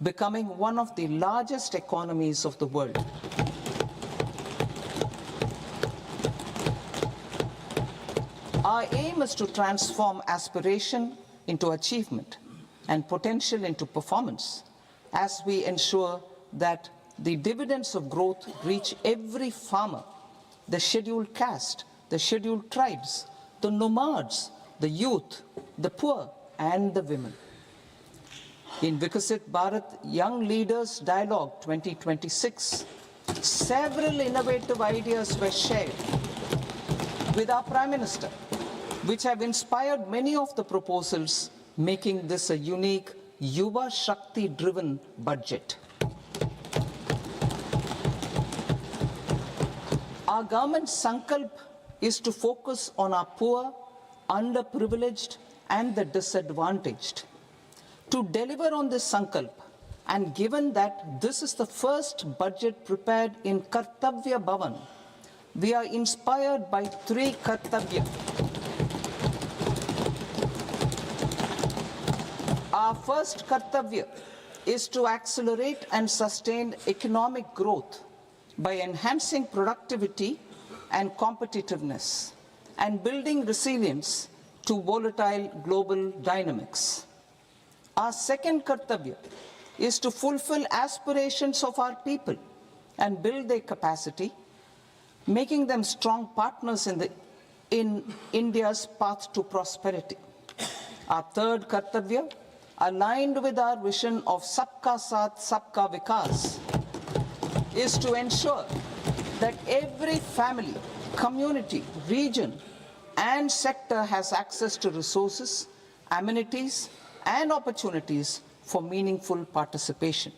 becoming one of the largest economies of the world. Our aim is to transform aspiration into achievement and potential into performance as we ensure that the dividends of growth reach every farmer, the scheduled caste, the scheduled tribes, the nomads, the youth, the poor, and the women. In Vikasit Bharat Young Leaders Dialogue 2026, several innovative ideas were shared with our Prime Minister, which have inspired many of the proposals, making this a unique Yuva Shakti-driven budget. Our government's sankalp is to focus on our poor, underprivileged, and the disadvantaged. To deliver on this sankalp, and given that this is the first budget prepared in Kartavya Bhavan, we are inspired by three Kartavya. Our first Kartavya is to accelerate and sustain economic growth by enhancing productivity and competitiveness and building resilience to volatile global dynamics. Our second Kartavya is to fulfill aspirations of our people and build their capacity, making them strong partners in India's path to prosperity. Our third Kartavya, aligned with our vision of Sabka Saath, Sabka Vikas, is to ensure that every family, community, region, and sector has access to resources, amenities, and opportunities for meaningful participation.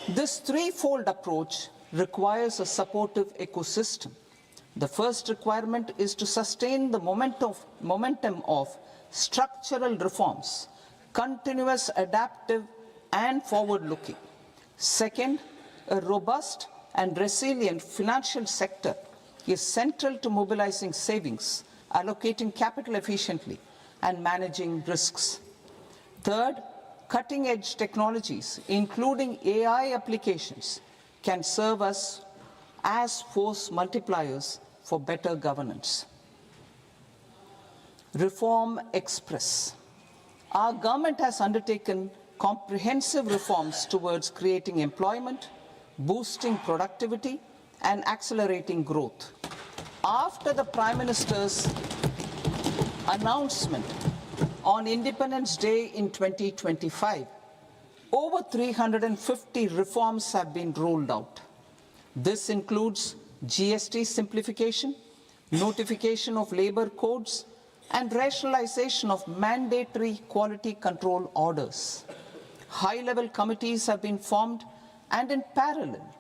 This threefold approach requires a supportive ecosystem. The first requirement is to sustain the momentum of structural reforms, continuous, adaptive, and forward-looking. Second, a robust and resilient financial sector is central to mobilizing savings, allocating capital efficiently, and managing risks. Third, cutting-edge technologies, including AI applications, can serve us as force multipliers for better governance. Reform Express. Our government has undertaken comprehensive reforms towards creating employment, boosting productivity, and accelerating growth. After the Prime Minister's announcement on Independence Day in 2025, over 350 reforms have been rolled out. This includes GST simplification, notification of labor codes, and rationalization of mandatory quality control orders. High-level committees have been formed, and in parallel,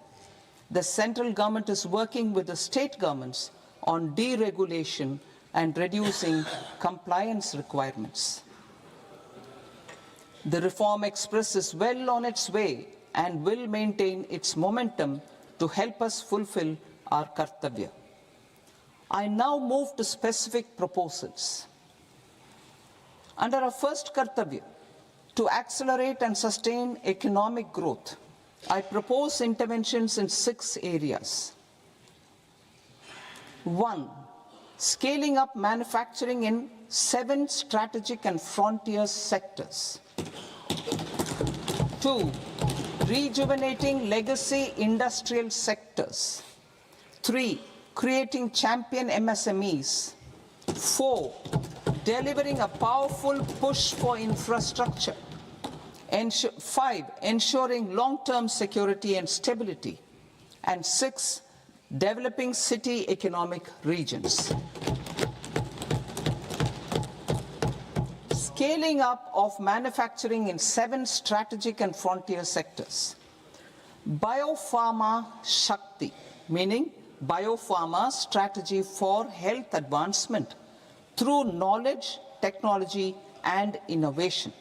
the central government is working with the state governments on deregulation and reducing compliance requirements. The Reform Express is well on its way and will maintain its momentum to help us fulfill our Kartavya. I now move to specific proposals. Under our first Kartavya, to accelerate and sustain economic growth, I propose interventions in 6 areas. 1. Scaling up manufacturing in 7 strategic and frontier sectors. 2. Rejuvenating legacy industrial sectors. 3. Creating champion MSMEs. 4. Delivering a powerful push for infrastructure. 5. Ensuring long-term security and stability. And 6. Developing city economic regions. Scaling up of manufacturing in 7 strategic and frontier sectors. Biopharma Shakti, meaning biopharma strategy for health advancement through knowledge, technology, and innovation.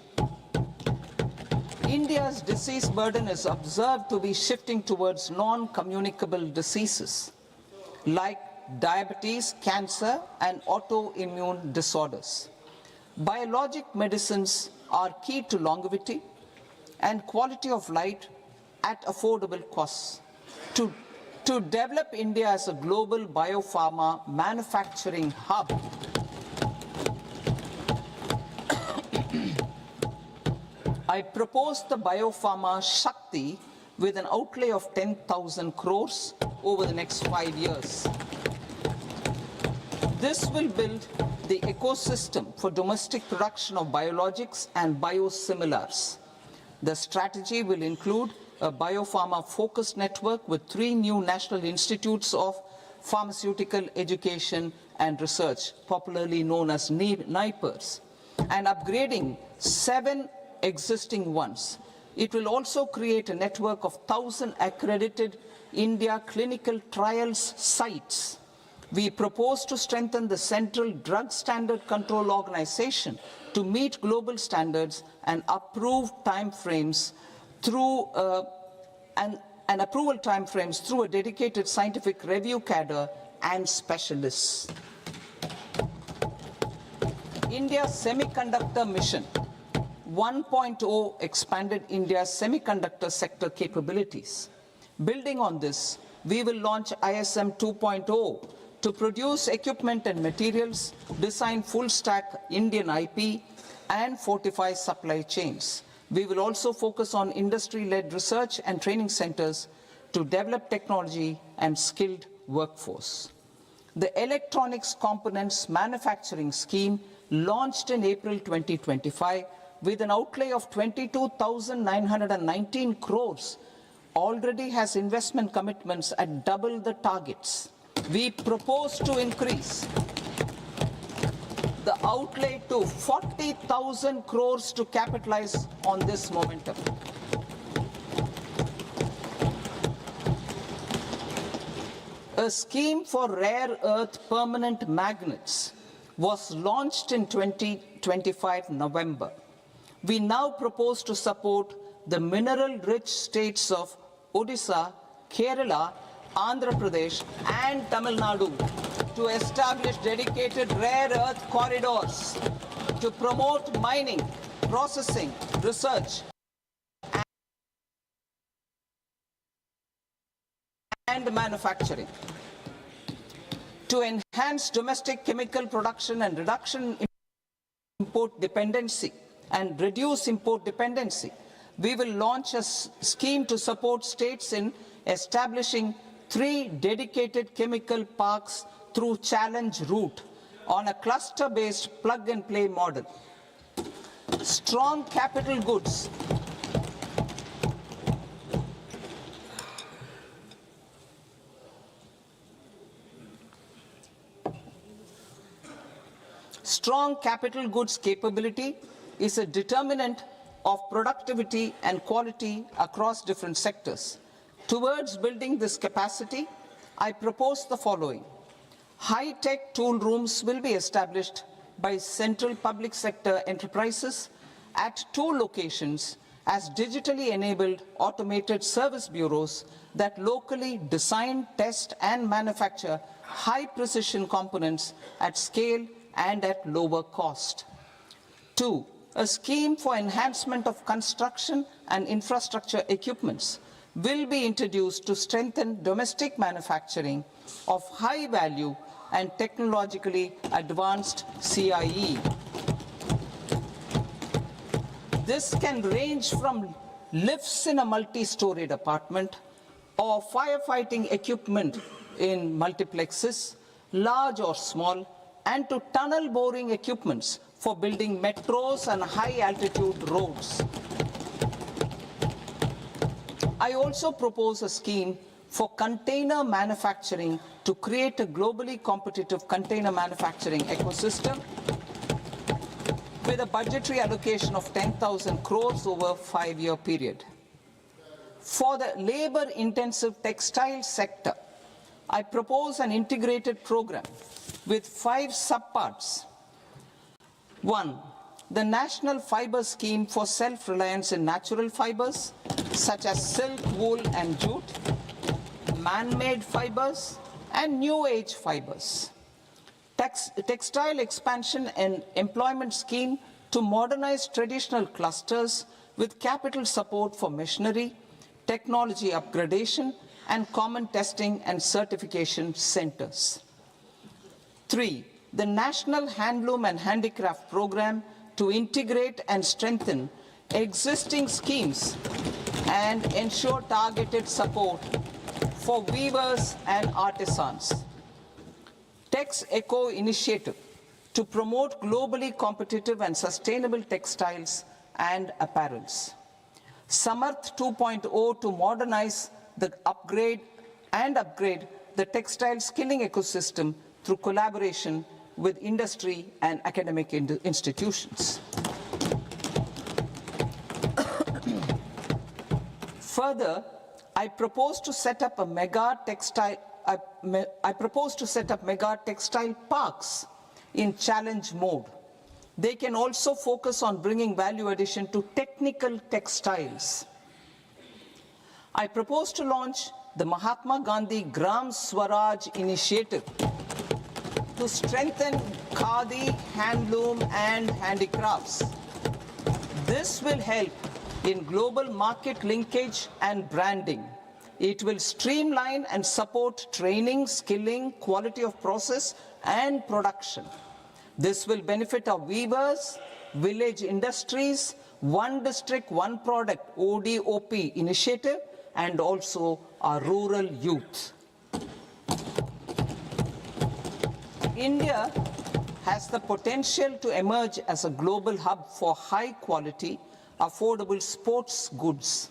India's disease burden is observed to be shifting towards non-communicable diseases like diabetes, cancer, and autoimmune disorders. Biologic medicines are key to longevity and quality of life at affordable costs. To develop India as a global biopharma manufacturing hub, I propose the Biopharma Shakti with an outlay of 10,000 crores over the next 5 years. This will build the ecosystem for domestic production of biologics and biosimilars. The strategy will include a biopharma-focused network with 3 new national institutes of pharmaceutical education and research, popularly known as NIPERs, and upgrading 7 existing ones. It will also create a network of 1,000 accredited India clinical trials sites. We propose to strengthen the Central Drug Standard Control Organization to meet global standards and approve timeframes through approval timeframes through a dedicated scientific review cadre and specialists. India's Semiconductor Mission 1.0 expanded India's semiconductor sector capabilities. Building on this, we will launch ISM 2.0 to produce equipment and materials, design full-stack Indian IP, and fortify supply chains. We will also focus on industry-led research and training centers to develop technology and skilled workforce. The Electronics Components Manufacturing Scheme, launched in April 2025, with an outlay of 22,919 crores, already has investment commitments at double the targets. We propose to increase the outlay to 40,000 crores to capitalize on this momentum. A scheme for rare earth permanent magnets was launched in 2025 November. We now propose to support the mineral-rich states of Odisha, Kerala, Andhra Pradesh, and Tamil Nadu to establish dedicated rare earth corridors to promote mining, processing, research, and manufacturing. To enhance domestic chemical production and reduction import dependency and reduce import dependency, we will launch a scheme to support states in establishing 3 dedicated chemical parks through challenge route on a cluster-based plug-and-play model. Strong capital goods capability is a determinant of productivity and quality across different sectors. Towards building this capacity, I propose the following. High-tech tool rooms will be established by central public sector enterprises at 2 locations as digitally enabled automated service bureaus that locally design, test, and manufacture high-precision components at scale and at lower cost. 2. A scheme for enhancement of construction and infrastructure equipments will be introduced to strengthen domestic manufacturing of high value and technologically advanced CIE. This can range from lifts in a multi-storied apartment or firefighting equipment in multiplexes, large or small, and to tunnel boring equipments for building metros and high-altitude roads. I also propose a scheme for container manufacturing to create a globally competitive container manufacturing ecosystem with a budgetary allocation of 10,000 crores over a 5-year period. For the labor-intensive textile sector, I propose an integrated program with 5 subparts. 1. The National Fiber Scheme for self-reliance in natural fibers, such as silk, wool, and jute, man-made fibers, and new age fibers. Textile expansion and employment scheme to modernize traditional clusters with capital support for machinery, technology upgradation, and common testing and certification centers. 3. The National Handloom and Handicraft Program to integrate and strengthen existing schemes and ensure targeted support for weavers and artisans. Tex Eco Initiative to promote globally competitive and sustainable textiles and apparels. Samarth 2.0 to modernize the upgrade the textile skilling ecosystem through collaboration with industry and academic institutions. Further, I propose to set up mega textile parks in challenge mode. They can also focus on bringing value addition to technical textiles. I propose to launch the Mahatma Gandhi Gram Swaraj initiative to strengthen khadi, handloom, and handicrafts. This will help in global market linkage and branding. It will streamline and support training, skilling, quality of process, and production. This will benefit our weavers, village industries, one district, one product, ODOP initiative, and also our rural youth. India has the potential to emerge as a global hub for high quality, affordable sports goods.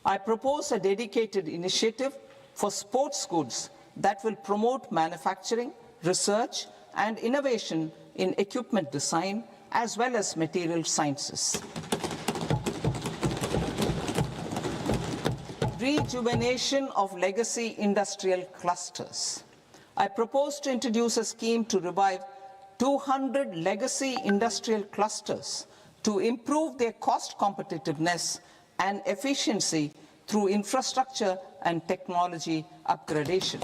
I propose a dedicated initiative for sports goods that will promote manufacturing, research, and innovation in equipment design as well as material sciences. Rejuvenation of legacy industrial clusters. I propose to introduce a scheme to revive 200 legacy industrial clusters to improve their cost competitiveness and efficiency through infrastructure and technology upgradation.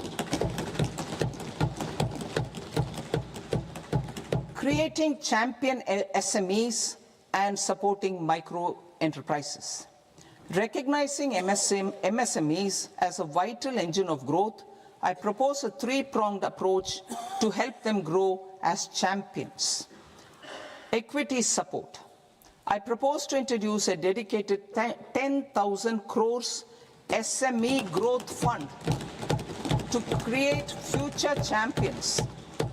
Creating champion SMEs and supporting micro enterprises. Recognizing MSMEs as a vital engine of growth, I propose a three-pronged approach to help them grow as champions. Equity support. I propose to introduce a dedicated 10,000 crores SME growth fund to create future champions,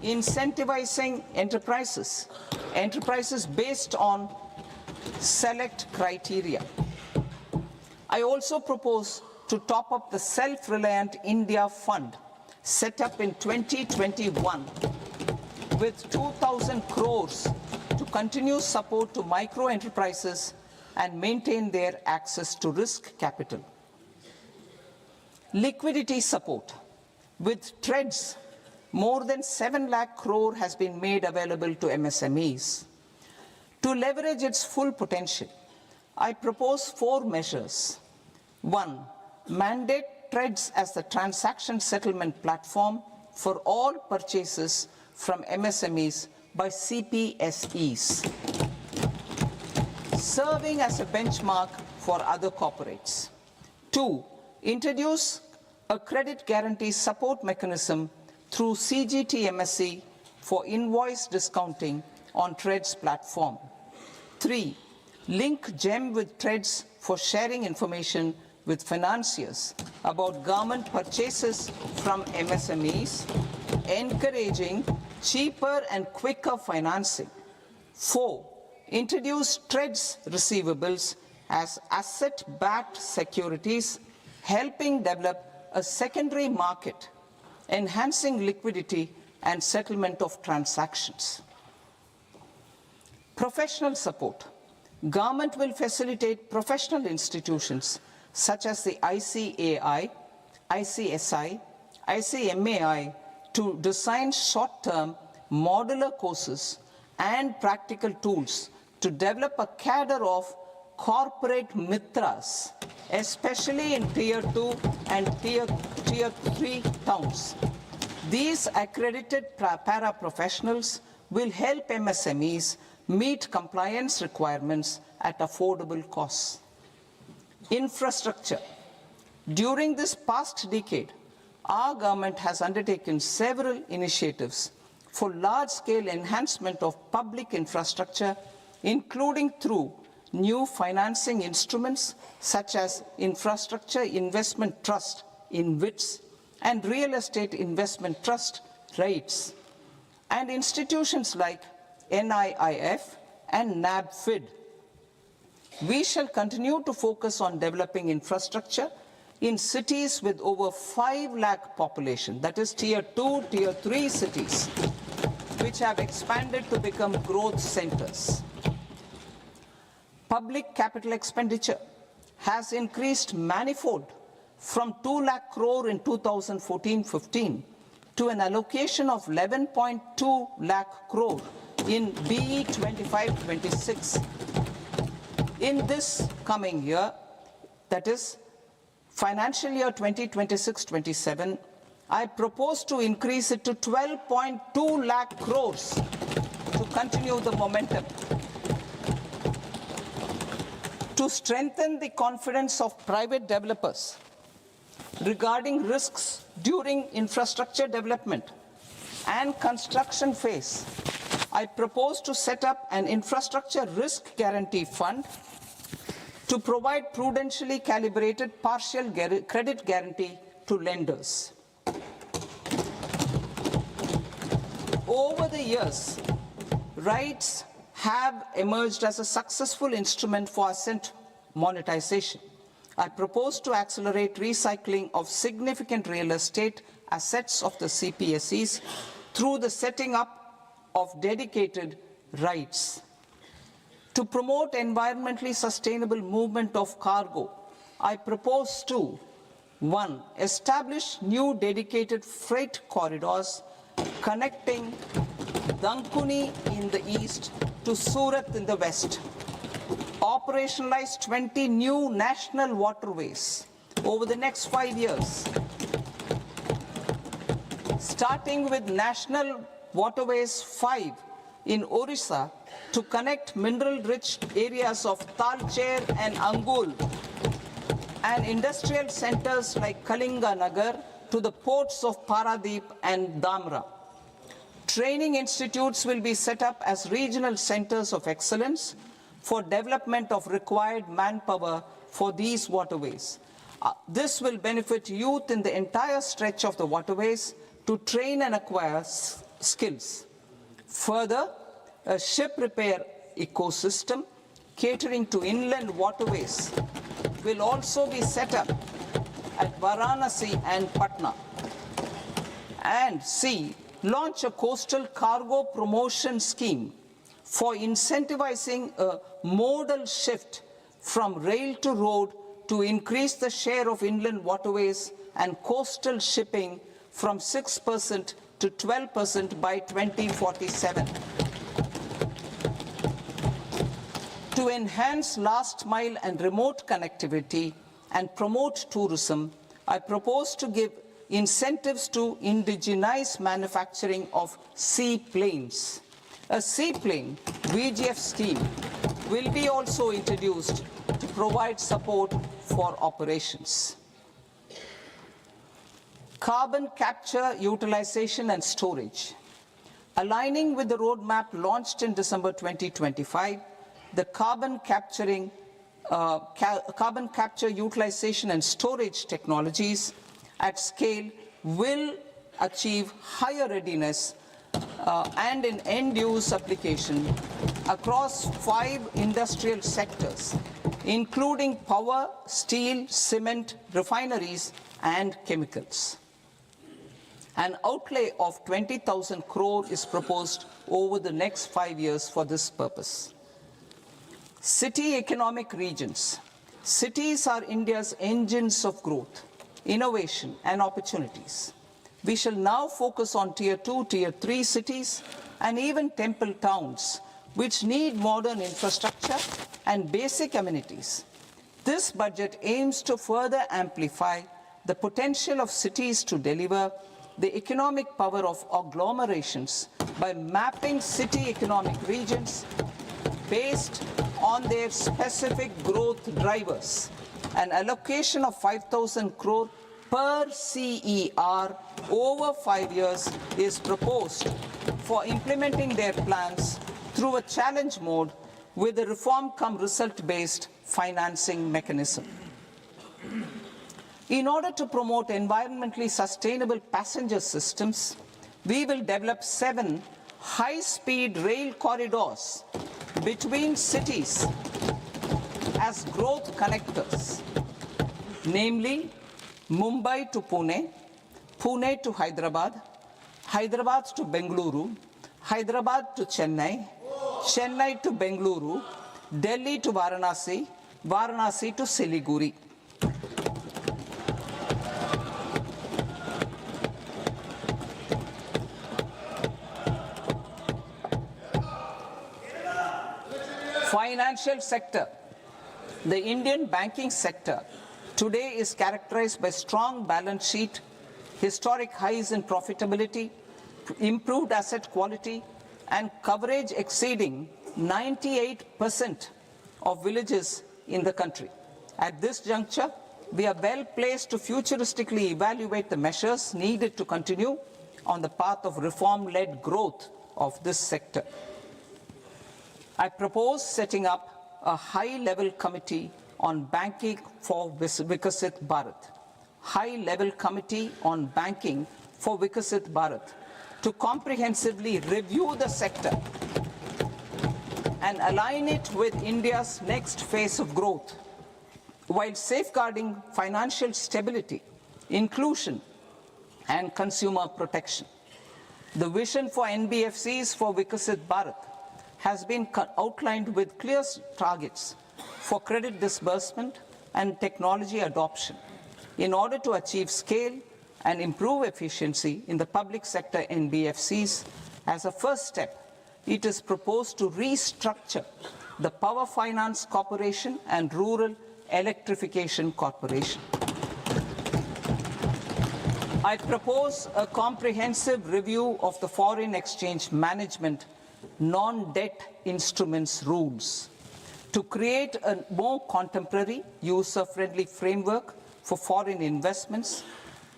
incentivizing enterprises based on select criteria. I also propose to top up the Self-Reliant India Fund set up in 2021 with 2,000 crores to continue support to micro enterprises and maintain their access to risk capital. Liquidity support. With TREDS, more than 7 lakh crore has been made available to MSMEs. To leverage its full potential, I propose 4 measures. 1. Mandate TREDS as the transaction settlement platform for all purchases from MSMEs by CPSEs, serving as a benchmark for other corporates. 2. Introduce a credit guarantee support mechanism through CGTMSE for invoice discounting on TREDS platform. 3. Link GEM with TREDS for sharing information with financiers about government purchases from MSMEs, encouraging cheaper and quicker financing. 4. Introduce TREDS receivables as asset-backed securities, helping develop a secondary market, enhancing liquidity and settlement of transactions. Professional support. Government will facilitate professional institutions such as the ICAI, ICSI, ICMAI to design short-term modular courses and practical tools to develop a cadre of corporate mitras, especially in Tier 2 and Tier 3 towns. These accredited para-professionals will help MSMEs meet compliance requirements at affordable costs. Infrastructure. During this past decade, our government has undertaken several initiatives for large-scale enhancement of public infrastructure, including through new financing instruments such as Infrastructure Investment Trust (InvITs) and Real Estate Investment Trust (REITs), and institutions like NIIF and NABFID. We shall continue to focus on developing infrastructure in cities with over 5 lakh population, that is Tier 2, Tier 3 cities, which have expanded to become growth centers. Public capital expenditure has increased manifold from 2 lakh crore in 2014-15 to an allocation of 11.2 lakh crore in BE 25-26. In this coming year, that is financial year 2026-27, I propose to increase it to 12.2 lakh crores to continue the momentum. To strengthen the confidence of private developers regarding risks during infrastructure development and construction phase, I propose to set up an infrastructure risk guarantee fund to provide prudentially calibrated partial credit guarantee to lenders. Over the years, REITs have emerged as a successful instrument for asset monetization. I propose to accelerate recycling of significant real estate assets of the CPSEs through the setting up of dedicated REITs. To promote environmentally sustainable movement of cargo, I propose to 1. Establish new dedicated freight corridors connecting Dankuni in the east to Surat in the west. Operationalize 20 new national waterways over the next 5 years, starting with National Waterways 5 in Orissa to connect mineral-rich areas of Talcher and Angul and industrial centers like Kalinga Nagar to the ports of Paradeep and Dhamra. Training institutes will be set up as regional centers of excellence for development of required manpower for these waterways. This will benefit youth in the entire stretch of the waterways to train and acquire skills. Further, a ship repair ecosystem catering to inland waterways will also be set up at Varanasi and Patna. And C, launch a coastal cargo promotion scheme for incentivizing a modal shift from rail to road to increase the share of inland waterways and coastal shipping from 6% to 12% by 2047. To enhance last mile and remote connectivity and promote tourism, I propose to give incentives to indigenize manufacturing of seaplanes. A seaplane VGF scheme will be also introduced to provide support for operations. Carbon capture, utilization and storage. Aligning with the roadmap launched in December 2025, the carbon capture, utilization and storage technologies at scale will achieve higher readiness and in end-use application across 5 industrial sectors, including power, steel, cement, refineries, and chemicals. An outlay of 20,000 crore is proposed over the next 5 years for this purpose. City economic regions. Cities are India's engines of growth, innovation, and opportunities. We shall now focus on Tier 2, Tier 3 cities, and even temple towns, which need modern infrastructure and basic amenities. This budget aims to further amplify the potential of cities to deliver the economic power of agglomerations by mapping city economic regions based on their specific growth drivers. An allocation of 5,000 crore per CER over 5 years is proposed for implementing their plans through a challenge mode with a reform-cum-result-based financing mechanism. In order to promote environmentally sustainable passenger systems, we will develop 7 high-speed rail corridors between cities as growth connectors, namely Mumbai to Pune, Pune to Hyderabad, Hyderabad to Bengaluru, Hyderabad to Chennai, Chennai to Bengaluru, Delhi to Varanasi, Varanasi to Siliguri. Financial sector. The Indian banking sector today is characterized by strong balance sheet, historic highs in profitability, improved asset quality, and coverage exceeding 98% of villages in the country. At this juncture, we are well placed to futuristically evaluate the measures needed to continue on the path of reform-led growth of this sector. I propose setting up a high-level committee on banking for Vikasit Bharat. High-level committee on banking for Vikasit Bharat to comprehensively review the sector and align it with India's next phase of growth, while safeguarding financial stability, inclusion, and consumer protection. The vision for NBFCs for Vikasit Bharat has been outlined with clear targets for credit disbursement and technology adoption in order to achieve scale and improve efficiency in the public sector NBFCs. As a first step, it is proposed to restructure the Power Finance Corporation and Rural Electrification Corporation. I propose a comprehensive review of the foreign exchange management non-debt instruments rules to create a more contemporary, user-friendly framework for foreign investments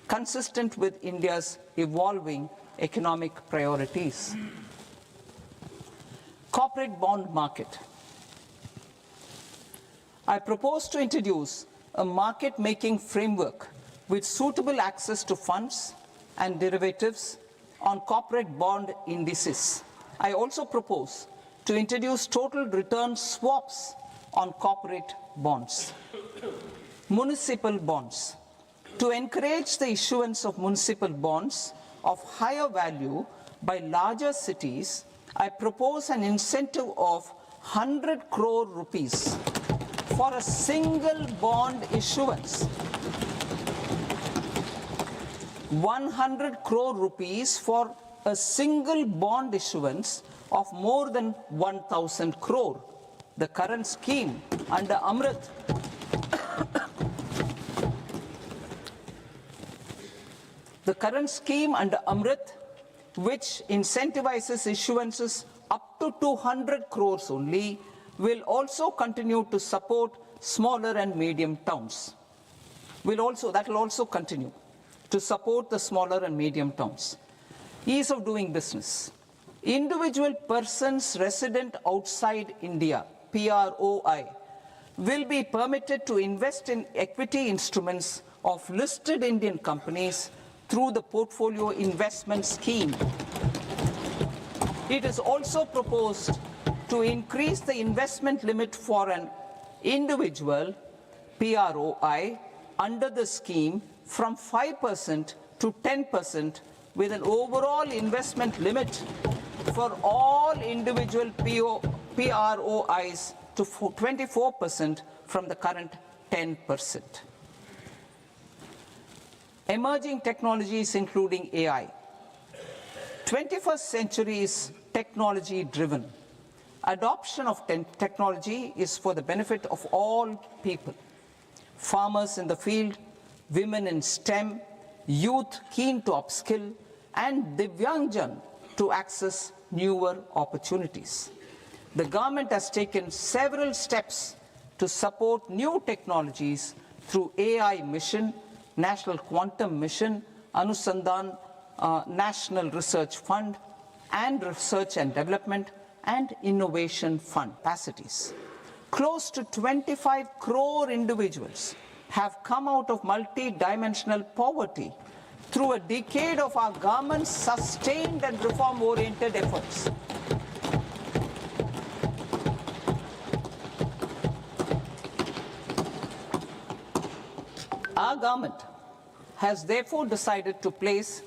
consistent with India's evolving economic priorities. Corporate bond market. I propose to introduce a market-making framework with suitable access to funds and derivatives on corporate bond indices. I also propose to introduce total return swaps on corporate bonds. Municipal bonds. To encourage the issuance of municipal bonds of higher value by larger cities, I propose an incentive of 100 crore rupees for a single bond issuance. 100 crore rupees for a single bond issuance of more than 1,000 crore. The current scheme under Amrit which incentivizes issuances up to 200 crores only, will also continue to support smaller and medium towns. That will also continue to support the smaller and medium towns. Ease of doing business. Individual persons resident outside India, PROI, will be permitted to invest in equity instruments of listed Indian companies through the Portfolio Investment Scheme. It is also proposed to increase the investment limit for an individual PROI under the scheme from 5% to 10%, with an overall investment limit for all individual PROIs to 24% from the current 10%. Emerging technologies including AI. 21st century is technology-driven. Adoption of technology is for the benefit of all people. Farmers in the field, women in STEM, youth keen to upskill, and Divyangjan to access newer opportunities. The government has taken several steps to support new technologies through AI Mission, National Quantum Mission, Anusandhan National Research Fund, and Research and Development and Innovation Fund capacities. Close to 25 crore individuals have come out of multi-dimensional poverty through a decade of our government's sustained and reform-oriented efforts. Our government has therefore decided to place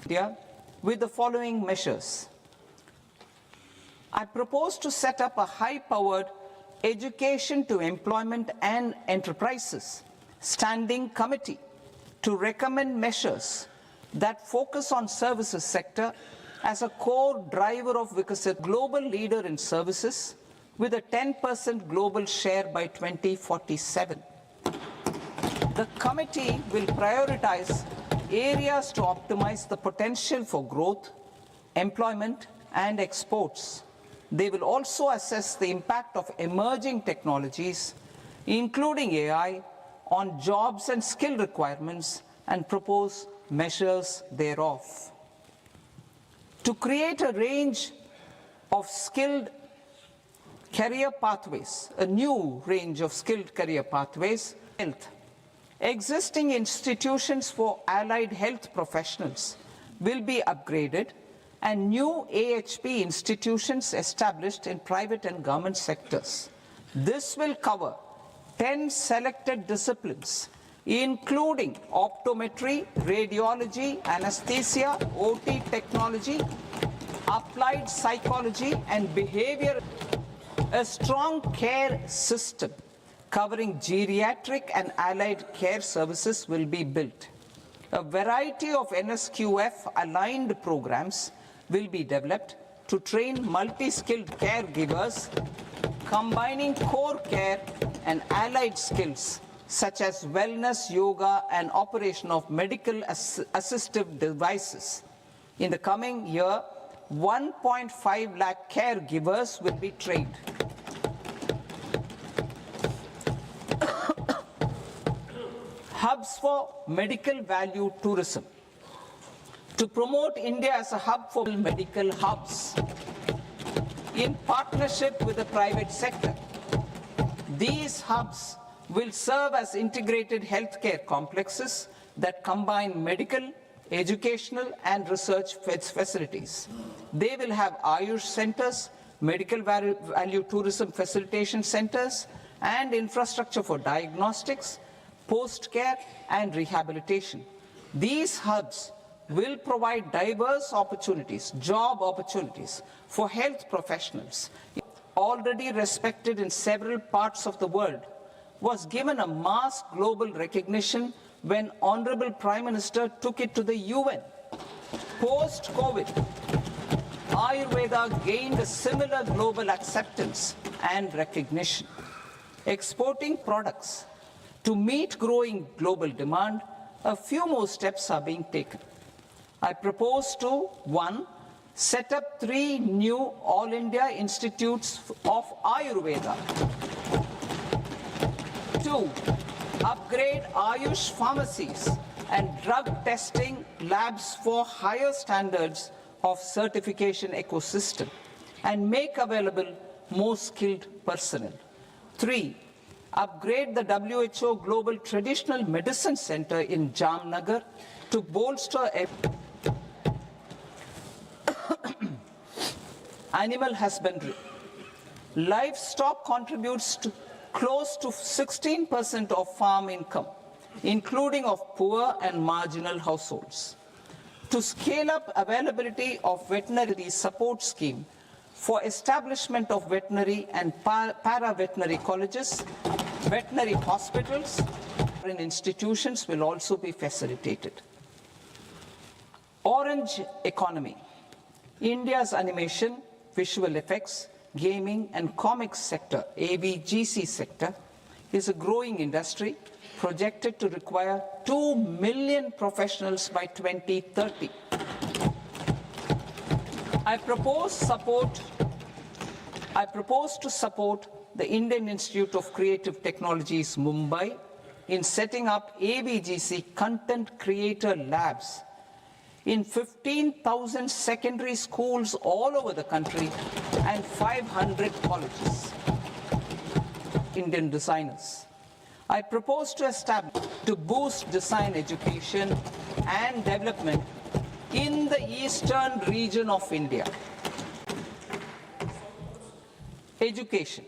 India with the following measures. I propose to set up a high-powered Education to Employment and Enterprises Standing Committee to recommend measures that focus on services sector as a core driver of Vikasit, global leader in services with a 10% global share by 2047. The committee will prioritize areas to optimize the potential for growth, employment, and exports. They will also assess the impact of emerging technologies, including AI, on jobs and skill requirements and propose measures thereof. To create a range of skilled career pathways, a new range of skilled career pathways, health. Existing institutions for allied health professionals will be upgraded and new AHP institutions established in private and government sectors. This will cover 10 selected disciplines, including optometry, radiology, anesthesia, OT technology, applied psychology, and behavior. A strong care system covering geriatric and allied care services will be built. A variety of NSQF-aligned programs will be developed to train multi-skilled caregivers, combining core care and allied skills such as wellness, yoga, and operation of medical assistive devices. In the coming year, 1.5 lakh caregivers will be trained. Hubs for medical value tourism. To promote India as a hub for medical hubs in partnership with the private sector. These hubs will serve as integrated healthcare complexes that combine medical, educational, and research facilities. They will have Ayush centers, medical value tourism facilitation centers, and infrastructure for diagnostics, post-care, and rehabilitation. These hubs will provide diverse opportunities, job opportunities for health professionals. Already respected in several parts of the world, was given a mass global recognition when Honorable Prime Minister took it to the UN. Post-COVID, Ayurveda gained a similar global acceptance and recognition. Exporting products to meet growing global demand, a few more steps are being taken. I propose to, 1, set up 3 new All India Institutes of Ayurveda. 2, upgrade Ayush pharmacies and drug testing labs for higher standards of certification ecosystem and make available more skilled personnel. 3, upgrade the WHO Global Traditional Medicine Center in Jamnagar to bolster animal husbandry. Livestock contributes to close to 16% of farm income, including of poor and marginal households. To scale up availability of veterinary support scheme for establishment of veterinary and para-veterinary colleges, veterinary hospitals and institutions will also be facilitated. Orange economy. India's animation, visual effects, gaming and comics sector, AVGC sector, is a growing industry projected to require 2 million professionals by 2030. I propose to support the Indian Institute of Creative Technologies, Mumbai, in setting up ABGC Content Creator Labs in 15,000 secondary schools all over the country and 500 colleges. Indian designers. I propose to boost design education and development in the eastern region of India. Education.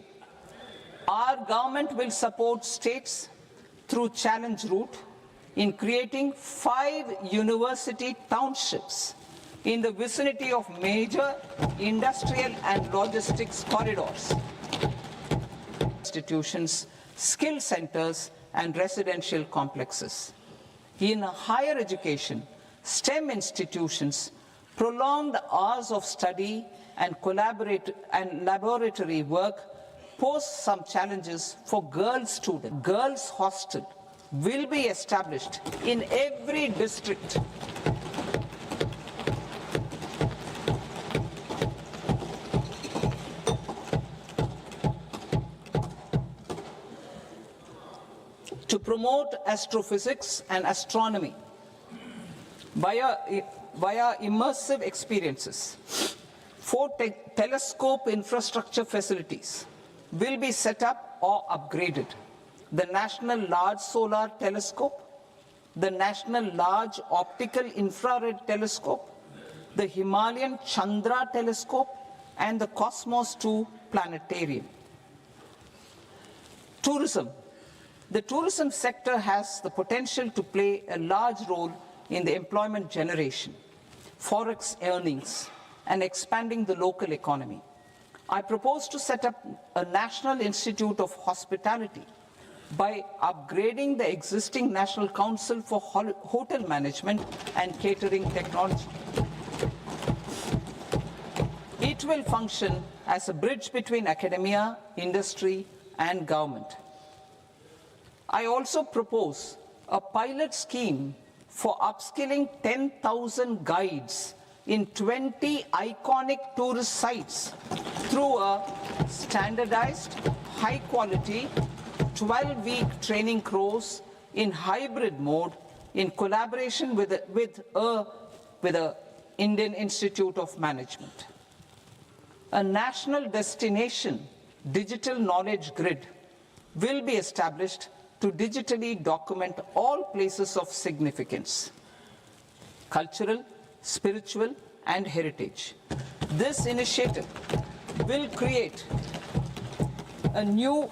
Our government will support states through challenge route in creating 5 university townships in the vicinity of major industrial and logistics corridors, institutions, skill centers, and residential complexes. In higher education, STEM institutions, prolonged hours of study and laboratory work pose some challenges for girls students. Girls' hostel will be established in every district. To promote astrophysics and astronomy via immersive experiences. 4 telescope infrastructure facilities will be set up or upgraded. The National Large Solar Telescope, the National Large Optical Infrared Telescope, the Himalayan Chandra Telescope, and the Cosmos 2 Planetarium. Tourism. The tourism sector has the potential to play a large role in the employment generation, forex earnings, and expanding the local economy. I propose to set up a National Institute of Hospitality by upgrading the existing National Council for Hotel Management and Catering Technology. It will function as a bridge between academia, industry, and government. I also propose a pilot scheme for upskilling 10,000 guides in 20 iconic tourist sites through a standardized, high-quality, 12-week training course in hybrid mode in collaboration with the Indian Institute of Management. A national destination digital knowledge grid will be established to digitally document all places of significance, cultural, spiritual, and heritage. This initiative will create a new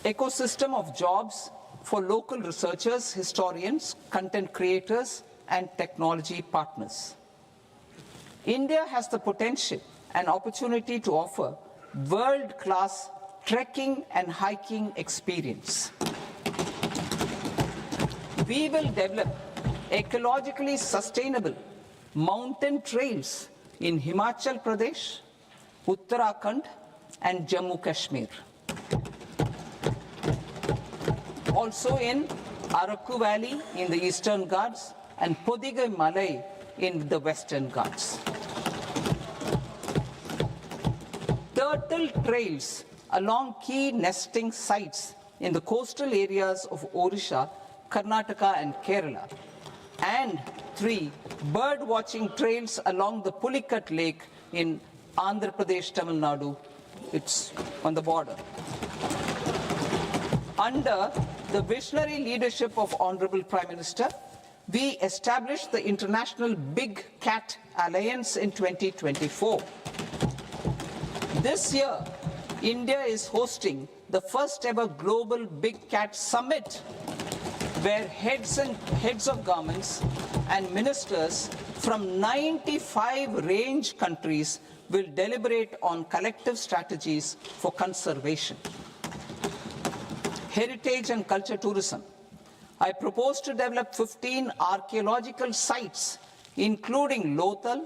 ecosystem of jobs for local researchers, historians, content creators, and technology partners. India has the potential and opportunity to offer world-class trekking and hiking experience. We will develop ecologically sustainable mountain trails in Himachal Pradesh, Uttarakhand, and Jammu Kashmir. Also in Araku Valley in the Eastern Ghats and Podigai Malai in the Western Ghats. Turtle trails along key nesting sites in the coastal areas of Odisha, Karnataka, and Kerala. And 3 bird watching trails along the Pulikat Lake in Andhra Pradesh, Tamil Nadu. It's on the border. Under the visionary leadership of Honorable Prime Minister, we established the International Big Cat Alliance in 2024. This year, India is hosting the first ever Global Big Cat Summit, where heads of governments and ministers from 95 range countries will deliberate on collective strategies for conservation. Heritage and culture tourism. I propose to develop 15 archaeological sites, including Lothal,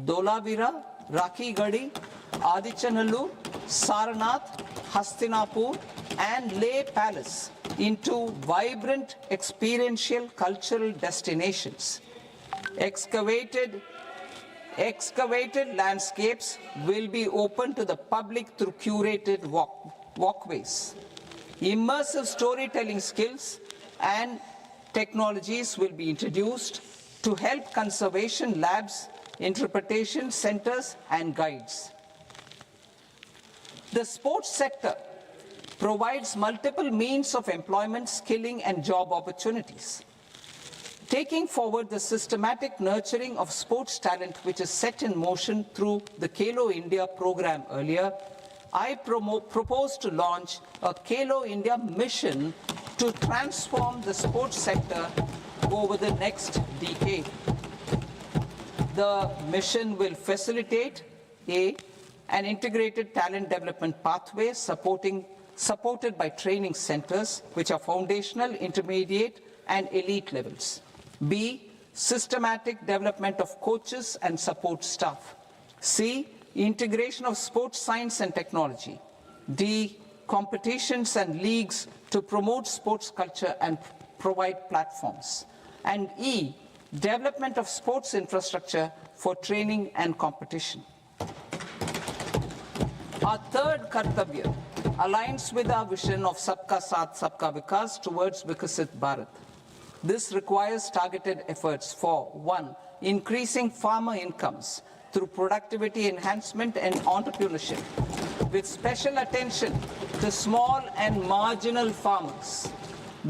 Dolavira, Rakhi Gadi, Adichanallur, Saranath, Hastinapur, and Leh Palace into vibrant experiential cultural destinations. Excavated landscapes will be open to the public through curated walkways. Immersive storytelling skills and technologies will be introduced to help conservation labs, interpretation centers, and guides. The sports sector provides multiple means of employment, skilling, and job opportunities. Taking forward the systematic nurturing of sports talent which is set in motion through the Khelo India program earlier, I propose to launch a Khelo India mission to transform the sports sector over the next decade. The mission will facilitate an integrated talent development pathway supported by training centers which are foundational, intermediate, and elite levels. B, systematic development of coaches and support staff. C, integration of sports science and technology. D, competitions and leagues to promote sports culture and provide platforms. And E, development of sports infrastructure for training and competition. Our third Kartavya aligns with our vision of Sabka Saath, Sabka Vikas towards Vikasit Bharat. This requires targeted efforts for 1. Increasing farmer incomes through productivity enhancement and entrepreneurship, with special attention to small and marginal farmers.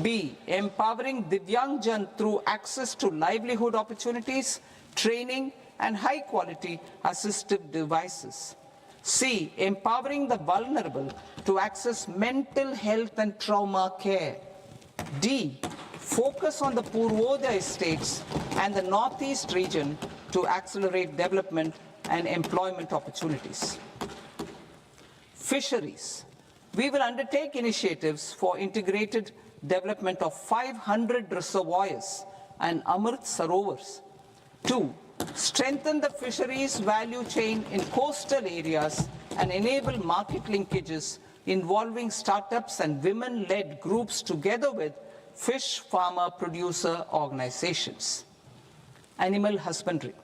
B. Empowering Divyangjan through access to livelihood opportunities, training, and high-quality assistive devices. C. Empowering the vulnerable to access mental health and trauma care. D. Focus on the Purvodaya states and the Northeast region to accelerate development and employment opportunities. Fisheries. We will undertake initiatives for integrated development of 500 reservoirs and Amrit Sarovars. 2. Strengthen the fisheries value chain in coastal areas and enable market linkages involving startups and women-led groups together with fish farmer producer organizations. Animal husbandry.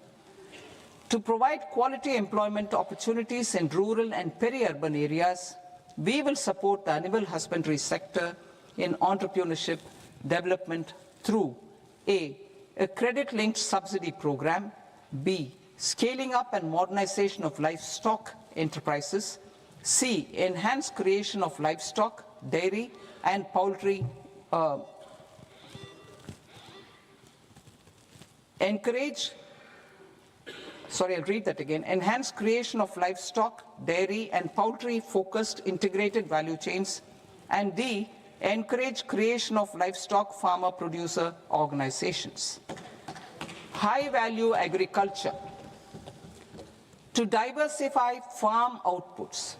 To provide quality employment opportunities in rural and peri-urban areas, we will support the animal husbandry sector in entrepreneurship development through A. A credit-linked subsidy program. B. Scaling up and modernization of livestock enterprises. C. Enhanced creation of livestock, dairy, and poultry. Enhanced creation of livestock, dairy, and poultry-focused integrated value chains. And D. Encourage creation of livestock farmer-producer organizations. High-value agriculture. To diversify farm outputs,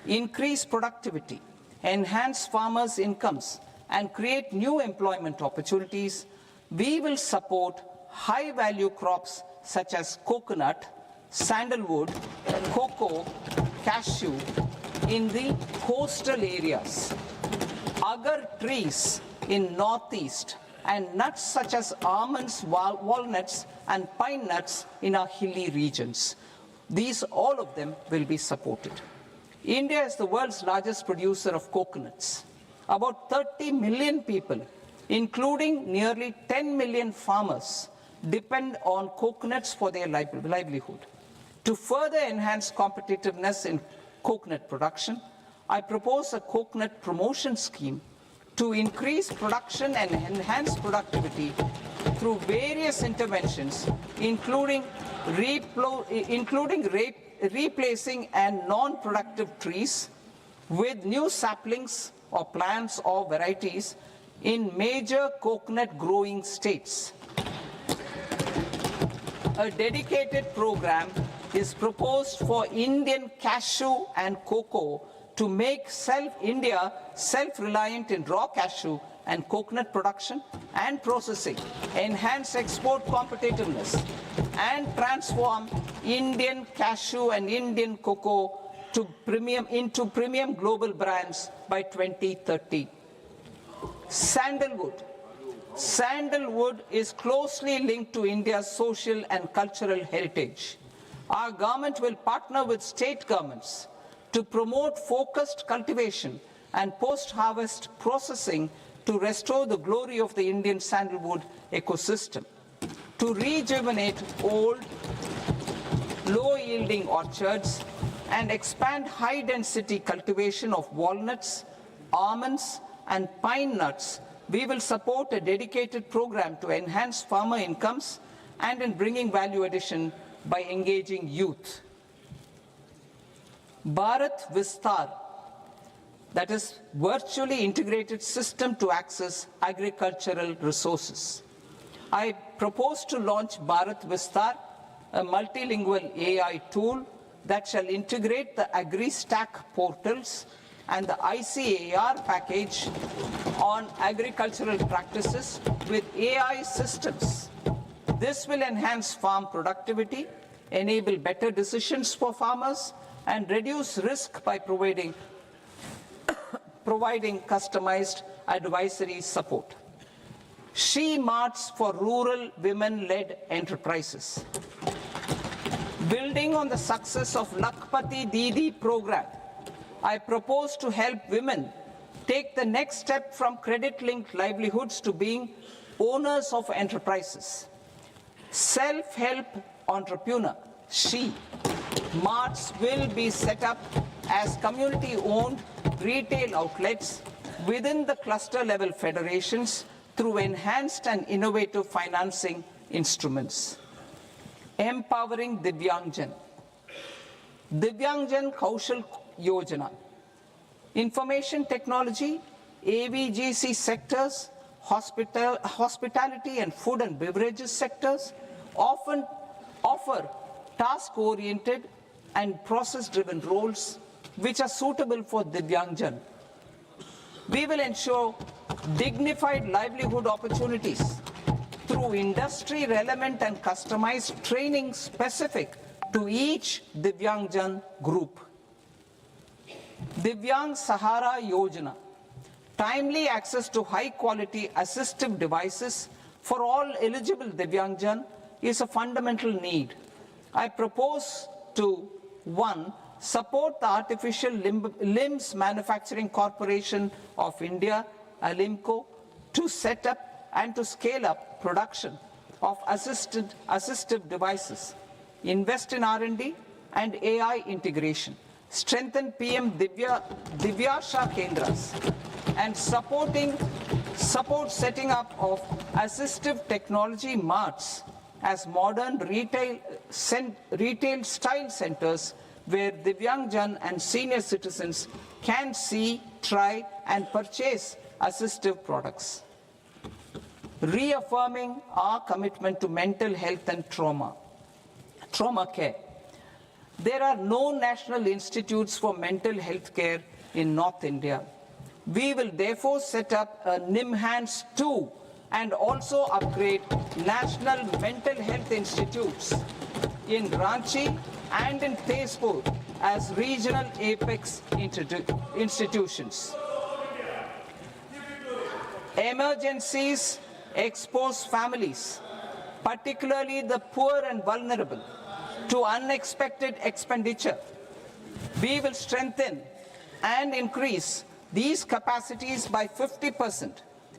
increase productivity, enhance farmers' incomes, and create new employment opportunities, we will support high-value crops such as coconut, sandalwood, cocoa, cashew in the coastal areas, agar trees in northeast, and nuts such as almonds, walnuts, and pine nuts in our hilly regions. These, all of them, will be supported. India is the world's largest producer of coconuts. About 30 million people, including nearly 10 million farmers, depend on coconuts for their livelihood. To further enhance competitiveness in coconut production, I propose a coconut promotion scheme to increase production and enhance productivity through various interventions, including replacing and non-productive trees with new saplings or plants or varieties in major coconut growing states. A dedicated program is proposed for Indian cashew and cocoa to make India self-reliant in raw cashew and coconut production and processing, enhance export competitiveness, and transform Indian cashew and Indian cocoa into premium global brands by 2030. Sandalwood. Sandalwood is closely linked to India's social and cultural heritage. Our government will partner with state governments to promote focused cultivation and post-harvest processing to restore the glory of the Indian sandalwood ecosystem, to rejuvenate old, low-yielding orchards, and expand high-density cultivation of walnuts, almonds, and pine nuts. We will support a dedicated program to enhance farmer incomes and in bringing value addition by engaging youth. Bharat Vistar, that is virtually integrated system to access agricultural resources. I propose to launch Bharat Vistar, a multilingual AI tool that shall integrate the AgriStack portals and the ICAR package on agricultural practices with AI systems. This will enhance farm productivity, enable better decisions for farmers, and reduce risk by providing customized advisory support. She Marts for rural women-led enterprises. Building on the success of Lakpati Didi program, I propose to help women take the next step from credit-linked livelihoods to being owners of enterprises. Self-help entrepreneur, She Marts will be set up as community-owned retail outlets within the cluster-level federations through enhanced and innovative financing instruments. Empowering Divyangjan. Divyangjan Kaushal Yojana. Information technology, AVGC sectors, hospitality and food and beverages sectors often offer task-oriented and process-driven roles which are suitable for Divyangjan. We will ensure dignified livelihood opportunities through industry-relevant and customized training specific to each Divyangjan group. Divyang Sahara Yojana. Timely access to high-quality assistive devices for all eligible Divyangjan is a fundamental need. I propose to 1. Support the Artificial Limbs Manufacturing Corporation of India, ALIMCO, to set up and to scale up production of assistive devices, invest in R&D and AI integration, strengthen PM Divyasha Kendras, and support setting up of assistive technology marts as modern retail style centers where Divyangjan and senior citizens can see, try and purchase assistive products. Reaffirming our commitment to mental health and trauma care. There are no national institutes for mental health care in North India. We will therefore set up a NIMHANS 2 and also upgrade national mental health institutes in Ranchi and in Tezpur as regional apex institutions. Emergencies expose families, particularly the poor and vulnerable, to unexpected expenditure. We will strengthen and increase these capacities by 50%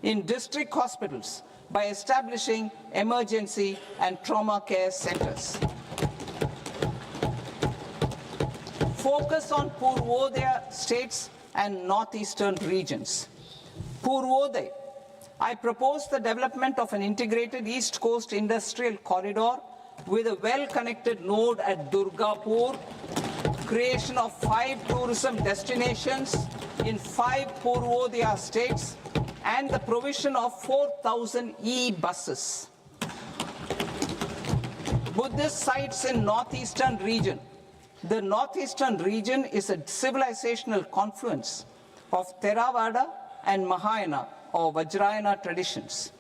in district hospitals by establishing emergency and trauma care centers. Focus on Purvodaya states and northeastern regions. Purvodaya. I propose the development of an integrated East Coast industrial corridor with a well-connected node at Durgapur, creation of 5 tourism destinations in 5 Purvodaya states, and the provision of 4,000 e-buses. Buddhist sites in northeastern region. The northeastern region is a civilizational confluence of Theravada and Mahayana or Vajrayana traditions.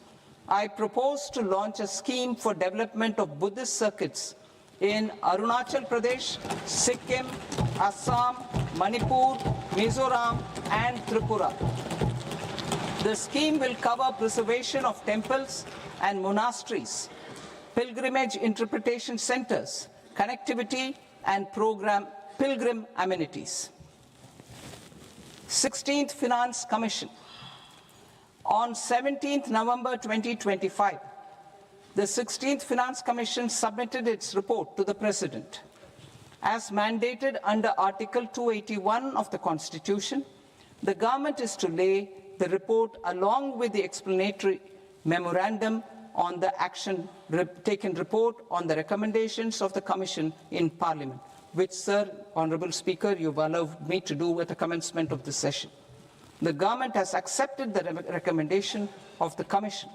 I propose to launch a scheme for development of Buddhist circuits in Arunachal Pradesh, Sikkim, Assam, Manipur, Mizoram, and Tripura. The scheme will cover preservation of temples and monasteries, pilgrimage interpretation centers, connectivity, and pilgrim amenities. 16th Finance Commission. On 17th November 2025, the 16th Finance Commission submitted its report to the President. As mandated under Article 281 of the Constitution, the government is to lay the report along with the explanatory memorandum on the action taken report on the recommendations of the Commission in Parliament, which, Sir, Honourable Speaker, you've allowed me to do at the commencement of this session. The government has accepted the recommendation of the Commission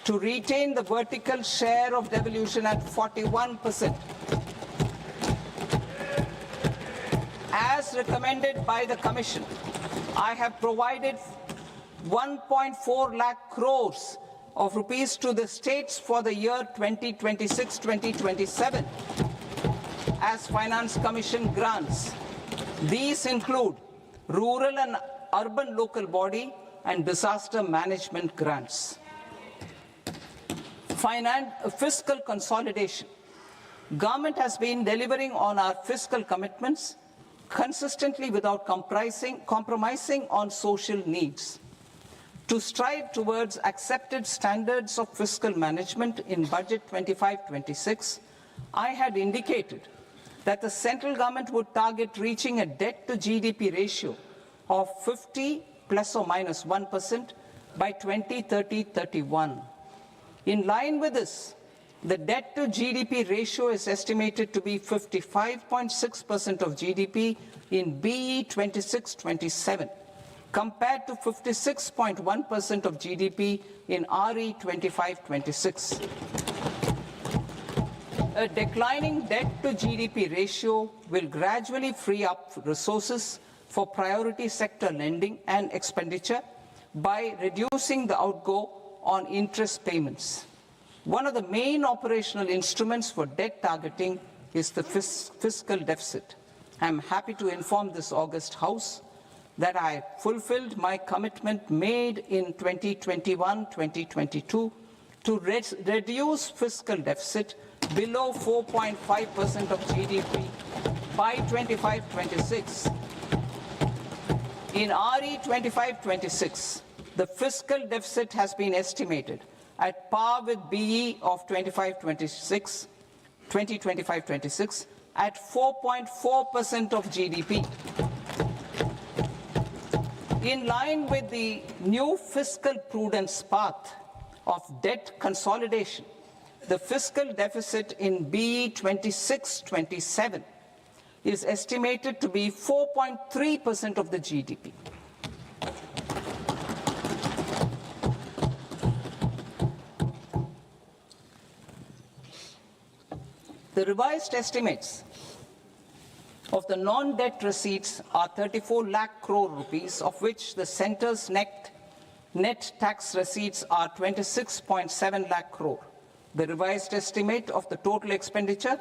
to retain the vertical share of devolution at 41%. As recommended by the Commission, I have provided 1.4 lakh crores of rupees to the states for the year 2026-2027 as Finance Commission grants. These include rural and urban local body and disaster management grants. Fiscal consolidation. Government has been delivering on our fiscal commitments consistently without compromising on social needs. To strive towards accepted standards of fiscal management in Budget 25-26, I had indicated that the central government would target reaching a debt to GDP ratio of 50 plus or minus 1% by 2030-31. In line with this, the debt to GDP ratio is estimated to be 55.6% of GDP in BE 26-27, compared to 56.1% of GDP in RE 25-26. A declining debt to GDP ratio will gradually free up resources for priority sector lending and expenditure by reducing the outgo on interest payments. One of the main operational instruments for debt targeting is the fiscal deficit. I am happy to inform this august House that I fulfilled my commitment made in 2021-2022 to reduce fiscal deficit below 4.5% of GDP by 25-26. In RE 25-26, the fiscal deficit has been estimated at par with BE of 2025-26 at 4.4% of GDP. In line with the new fiscal prudence path of debt consolidation, the fiscal deficit in BE 26-27 is estimated to be 4.3% of the GDP. The revised estimates of the non-debt receipts are 34 lakh crore rupees, of which the centre's net tax receipts are 26.7 lakh crore. The revised estimate of the total expenditure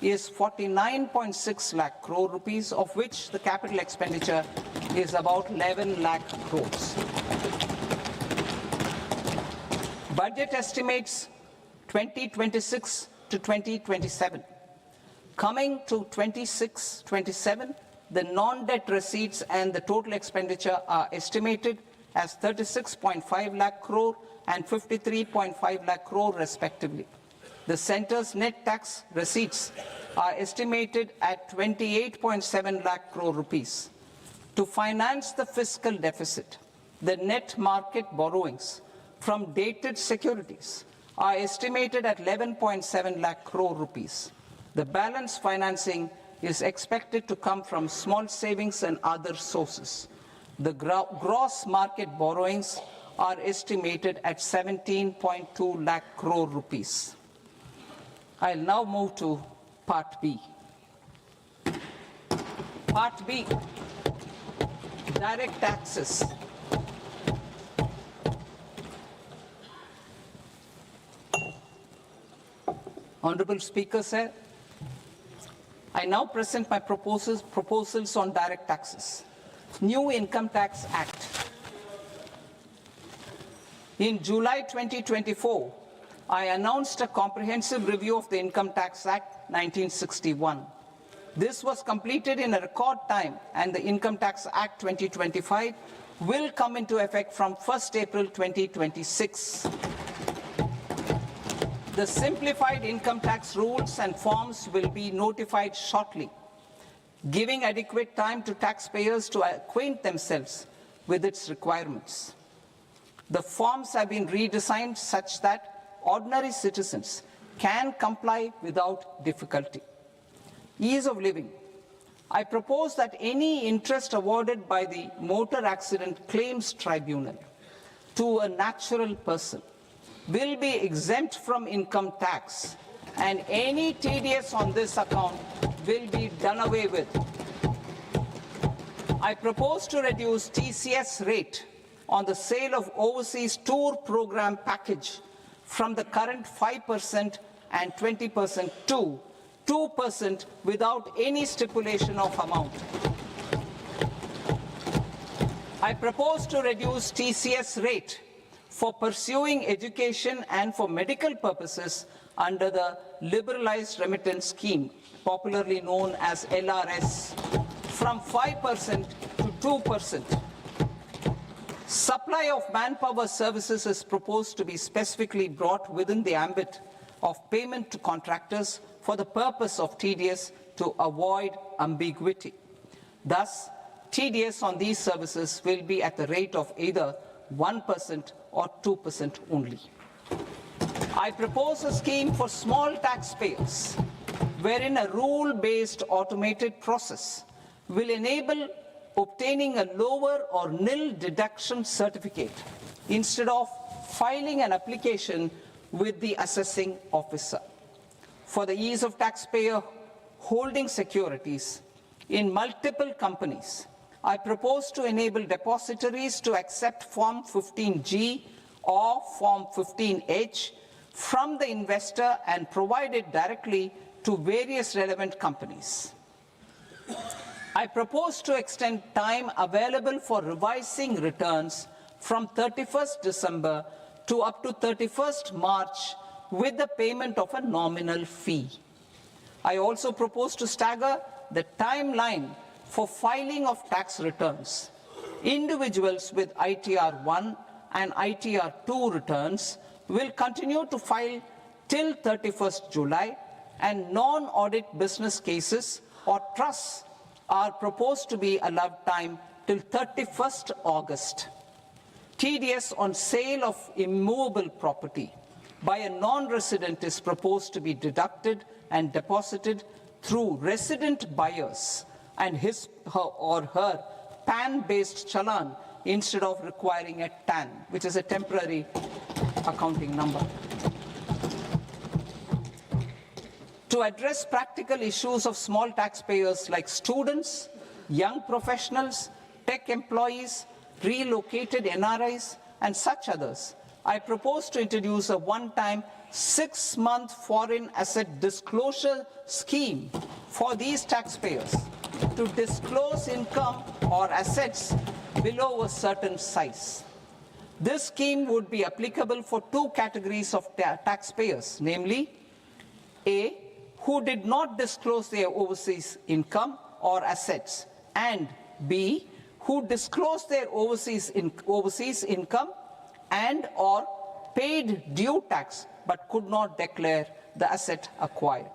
is 49.6 lakh crore rupees, of which the capital expenditure is about 11 lakh crores. Budget estimates 2026 to 2027. Coming to 26-27, the non-debt receipts and the total expenditure are estimated as 36.5 lakh crore and 53.5 lakh crore respectively. The centre's net tax receipts are estimated at 28.7 lakh crore rupees. To finance the fiscal deficit, the net market borrowings from dated securities are estimated at 11.7 lakh crore rupees. The balance financing is expected to come from small savings and other sources. The gross market borrowings are estimated at 17.2 lakh crore rupees. I'll now move to Part B. Part B, direct taxes. Honorable Speaker, sir, I now present my proposals on direct taxes. New Income Tax Act. In July 2024, I announced a comprehensive review of the Income Tax Act 1961. This was completed in a record time, and the Income Tax Act 2025 will come into effect from 1st April 2026. The simplified income tax rules and forms will be notified shortly, giving adequate time to taxpayers to acquaint themselves with its requirements. The forms have been redesigned such that ordinary citizens can comply without difficulty. Ease of living. I propose that any interest awarded by the Motor Accident Claims Tribunal to a natural person will be exempt from income tax, and any TDS on this account will be done away with. I propose to reduce TCS rate on the sale of overseas tour program package from the current 5% and 20% to 2% without any stipulation of amount. I propose to reduce TCS rate for pursuing education and for medical purposes under the Liberalized Remittance Scheme, popularly known as LRS, from 5% to 2%. Supply of manpower services is proposed to be specifically brought within the ambit of payment to contractors for the purpose of TDS to avoid ambiguity. Thus, TDS on these services will be at the rate of either 1% or 2% only. I propose a scheme for small taxpayers, wherein a rule-based automated process will enable obtaining a lower or nil deduction certificate instead of filing an application with the assessing officer. For the ease of taxpayer holding securities in multiple companies, I propose to enable depositories to accept Form 15G or Form 15H from the investor and provide it directly to various relevant companies. I propose to extend time available for revising returns from 31st December to up to 31st March with the payment of a nominal fee. I also propose to stagger the timeline for filing of tax returns. Individuals with ITR 1 and ITR 2 returns will continue to file till 31st July, and non-audit business cases or trusts are proposed to be allowed time till 31st August. TDS on sale of immovable property by a non-resident is proposed to be deducted and deposited through resident buyers and his or her PAN-based challan instead of requiring a TAN, which is a temporary accounting number. To address practical issues of small taxpayers like students, young professionals, tech employees, relocated NRIs, and such others, I propose to introduce a one-time 6-month foreign asset disclosure scheme for these taxpayers to disclose income or assets below a certain size. This scheme would be applicable for two categories of taxpayers, namely, A, who did not disclose their overseas income or assets, and B, who disclosed their overseas income and or paid due tax but could not declare the asset acquired.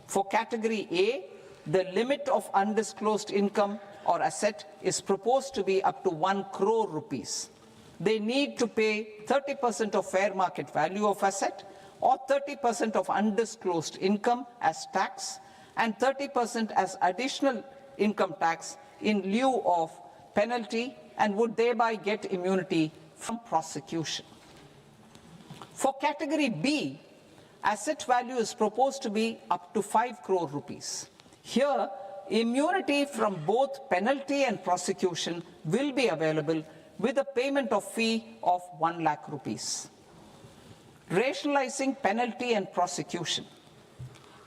For category A, the limit of undisclosed income or asset is proposed to be up to 1 crore rupees. They need to pay 30% of fair market value of asset or 30% of undisclosed income as tax and 30% as additional income tax in lieu of penalty, and would thereby get immunity from prosecution. For category B, asset value is proposed to be up to 5 crore rupees. Here, immunity from both penalty and prosecution will be available with a payment of fee of 1 lakh rupees. Rationalizing penalty and prosecution.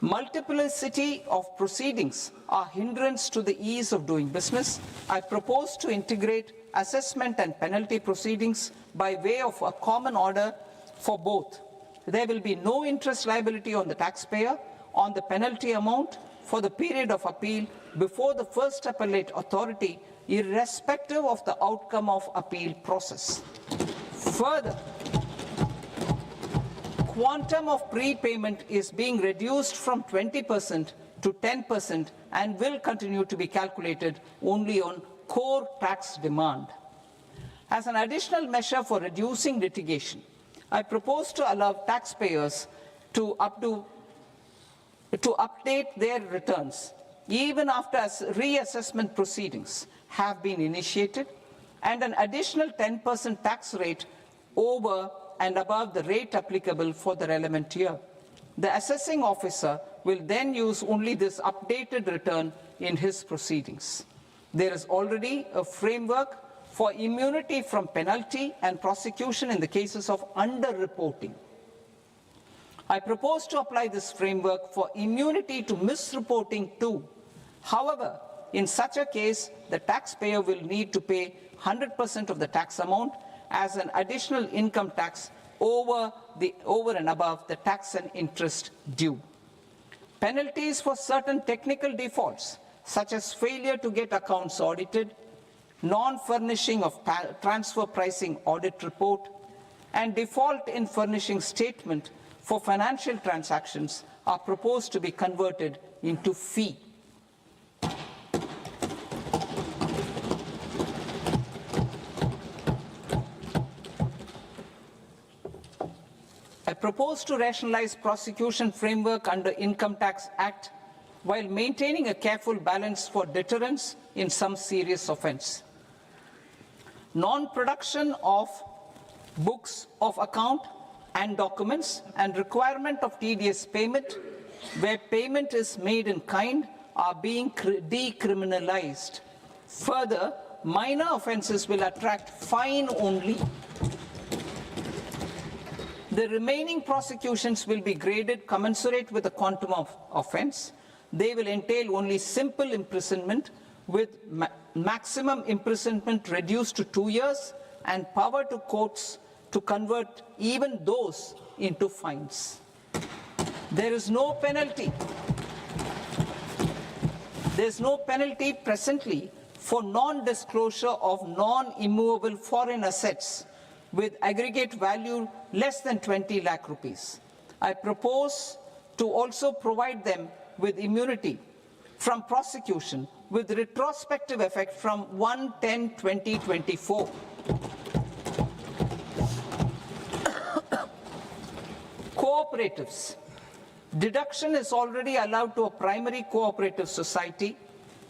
Multiplicity of proceedings are hindrance to the ease of doing business. I propose to integrate assessment and penalty proceedings by way of a common order for both. There will be no interest liability on the taxpayer on the penalty amount for the period of appeal before the first appellate authority, irrespective of the outcome of appeal process. Further, quantum of prepayment is being reduced from 20% to 10% and will continue to be calculated only on core tax demand. As an additional measure for reducing litigation, I propose to allow taxpayers to update their returns even after reassessment proceedings have been initiated, and an additional 10% tax rate over and above the rate applicable for the relevant year. The assessing officer will then use only this updated return in his proceedings. There is already a framework for immunity from penalty and prosecution in the cases of underreporting. I propose to apply this framework for immunity to misreporting too. However, in such a case, the taxpayer will need to pay 100% of the tax amount as an additional income tax over and above the tax and interest due. Penalties for certain technical defaults, such as failure to get accounts audited, non-furnishing of transfer pricing audit report, and default in furnishing statement for financial transactions, are proposed to be converted into fee. I propose to rationalize prosecution framework under Income Tax Act while maintaining a careful balance for deterrence in some serious offence. Non-production of books of account and documents and requirement of TDS payment where payment is made in kind are being decriminalized. Further, minor offences will attract fine only. The remaining prosecutions will be graded commensurate with the quantum of offence. They will entail only simple imprisonment with maximum imprisonment reduced to 2 years and power to courts to convert even those into fines. There is no penalty. There is no penalty presently for non-disclosure of non-immovable foreign assets with aggregate value less than 20 lakh rupees. I propose to also provide them with immunity from prosecution with retrospective effect from 1/10/2024. Cooperatives. Deduction is already allowed to a primary cooperative society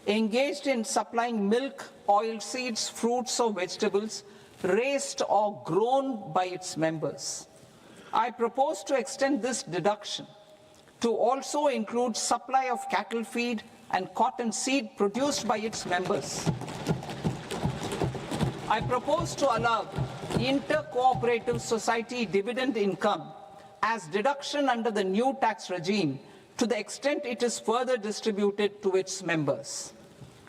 engaged in supplying milk, oilseeds, fruits or vegetables raised or grown by its members. I propose to extend this deduction to also include supply of cattle feed and cotton seed produced by its members. I propose to allow inter-cooperative society dividend income as deduction under the new tax regime to the extent it is further distributed to its members.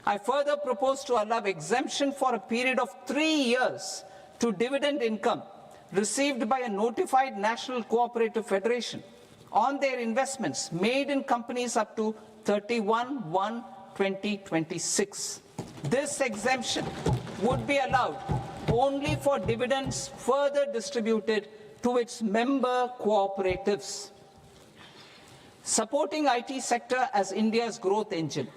I further propose to allow exemption for a period of 3 years to dividend income received by a notified national cooperative federation on their investments made in companies up to 31/1/2026. This exemption would be allowed only for dividends further distributed to its member cooperatives. Supporting IT sector as India's growth engine.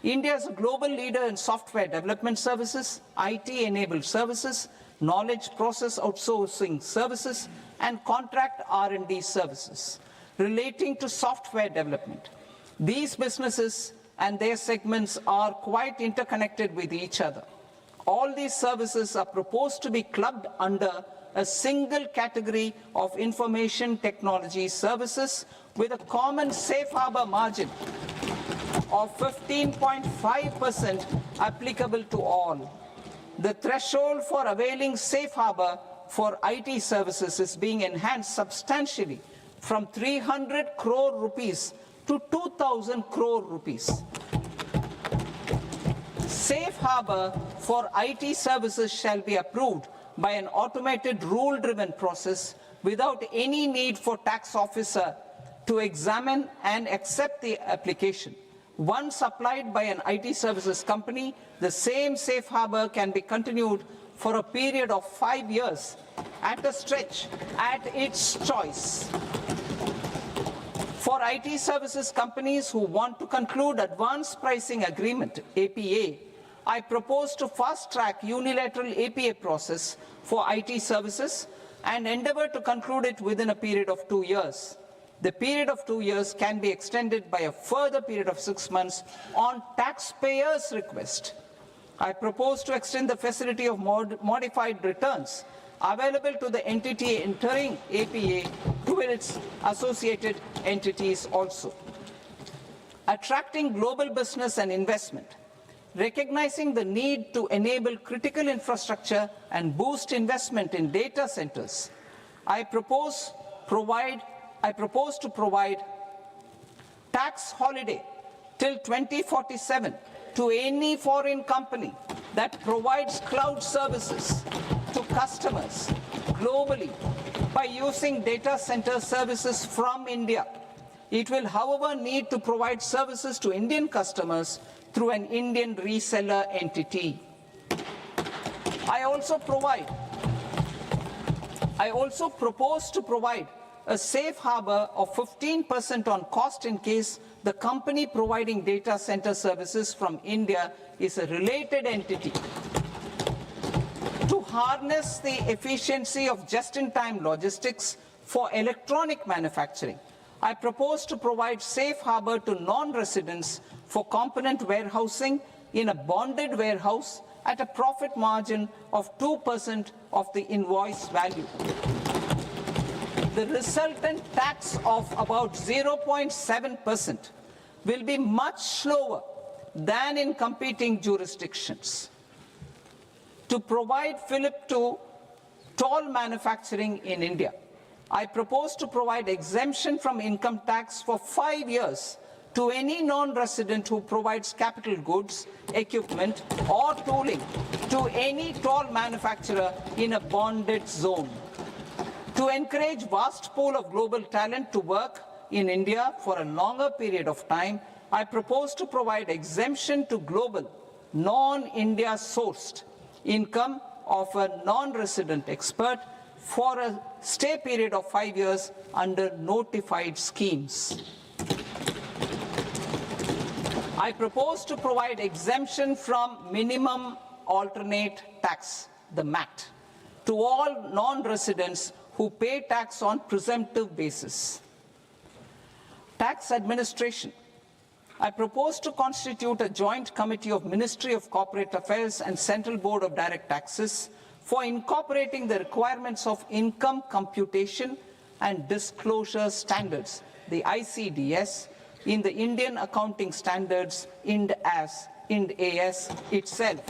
India is a global leader in software development services, IT-enabled services, knowledge process outsourcing services, and contract R&D services relating to software development. These businesses and their segments are quite interconnected with each other. All these services are proposed to be clubbed under a single category of information technology services with a common safe harbor margin of 15.5% applicable to all. The threshold for availing safe harbor for IT services is being enhanced substantially from 300 crore rupees to 2,000 crore rupees. Safe harbor for IT services shall be approved by an automated rule-driven process without any need for tax officer to examine and accept the application. Once applied by an IT services company, the same safe harbor can be continued for a period of 5 years at a stretch at its choice. For IT services companies who want to conclude advanced pricing agreement, APA, I propose to fast-track unilateral APA process for IT services and endeavor to conclude it within a period of 2 years. The period of 2 years can be extended by a further period of 6 months on taxpayers' request. I propose to extend the facility of modified returns available to the entity entering APA to its associated entities also. Attracting global business and investment. Recognizing the need to enable critical infrastructure and boost investment in data centers, I propose to provide tax holiday till 2047 to any foreign company that provides cloud services to customers globally by using data center services from India. It will, however, need to provide services to Indian customers through an Indian reseller entity. I also propose to provide a safe harbor of 15% on cost in case the company providing data center services from India is a related entity. To harness the efficiency of just-in-time logistics for electronic manufacturing, I propose to provide safe harbor to non-residents for component warehousing in a bonded warehouse at a profit margin of 2% of the invoice value. The resultant tax of about 0.7% will be much lower than in competing jurisdictions. To provide fillip to toll manufacturing in India, I propose to provide exemption from income tax for 5 years to any non-resident who provides capital goods, equipment, or tooling to any toll manufacturer in a bonded zone. To encourage vast pool of global talent to work in India for a longer period of time, I propose to provide exemption to global, non-India sourced income of a non-resident expert for a stay period of 5 years under notified schemes. I propose to provide exemption from minimum alternate tax, the MAT, to all non-residents who pay tax on presumptive basis. Tax administration. I propose to constitute a joint committee of Ministry of Corporate Affairs and Central Board of Direct Taxes for incorporating the requirements of income computation and disclosure standards, the ICDS, in the Indian Accounting Standards, IND AS itself.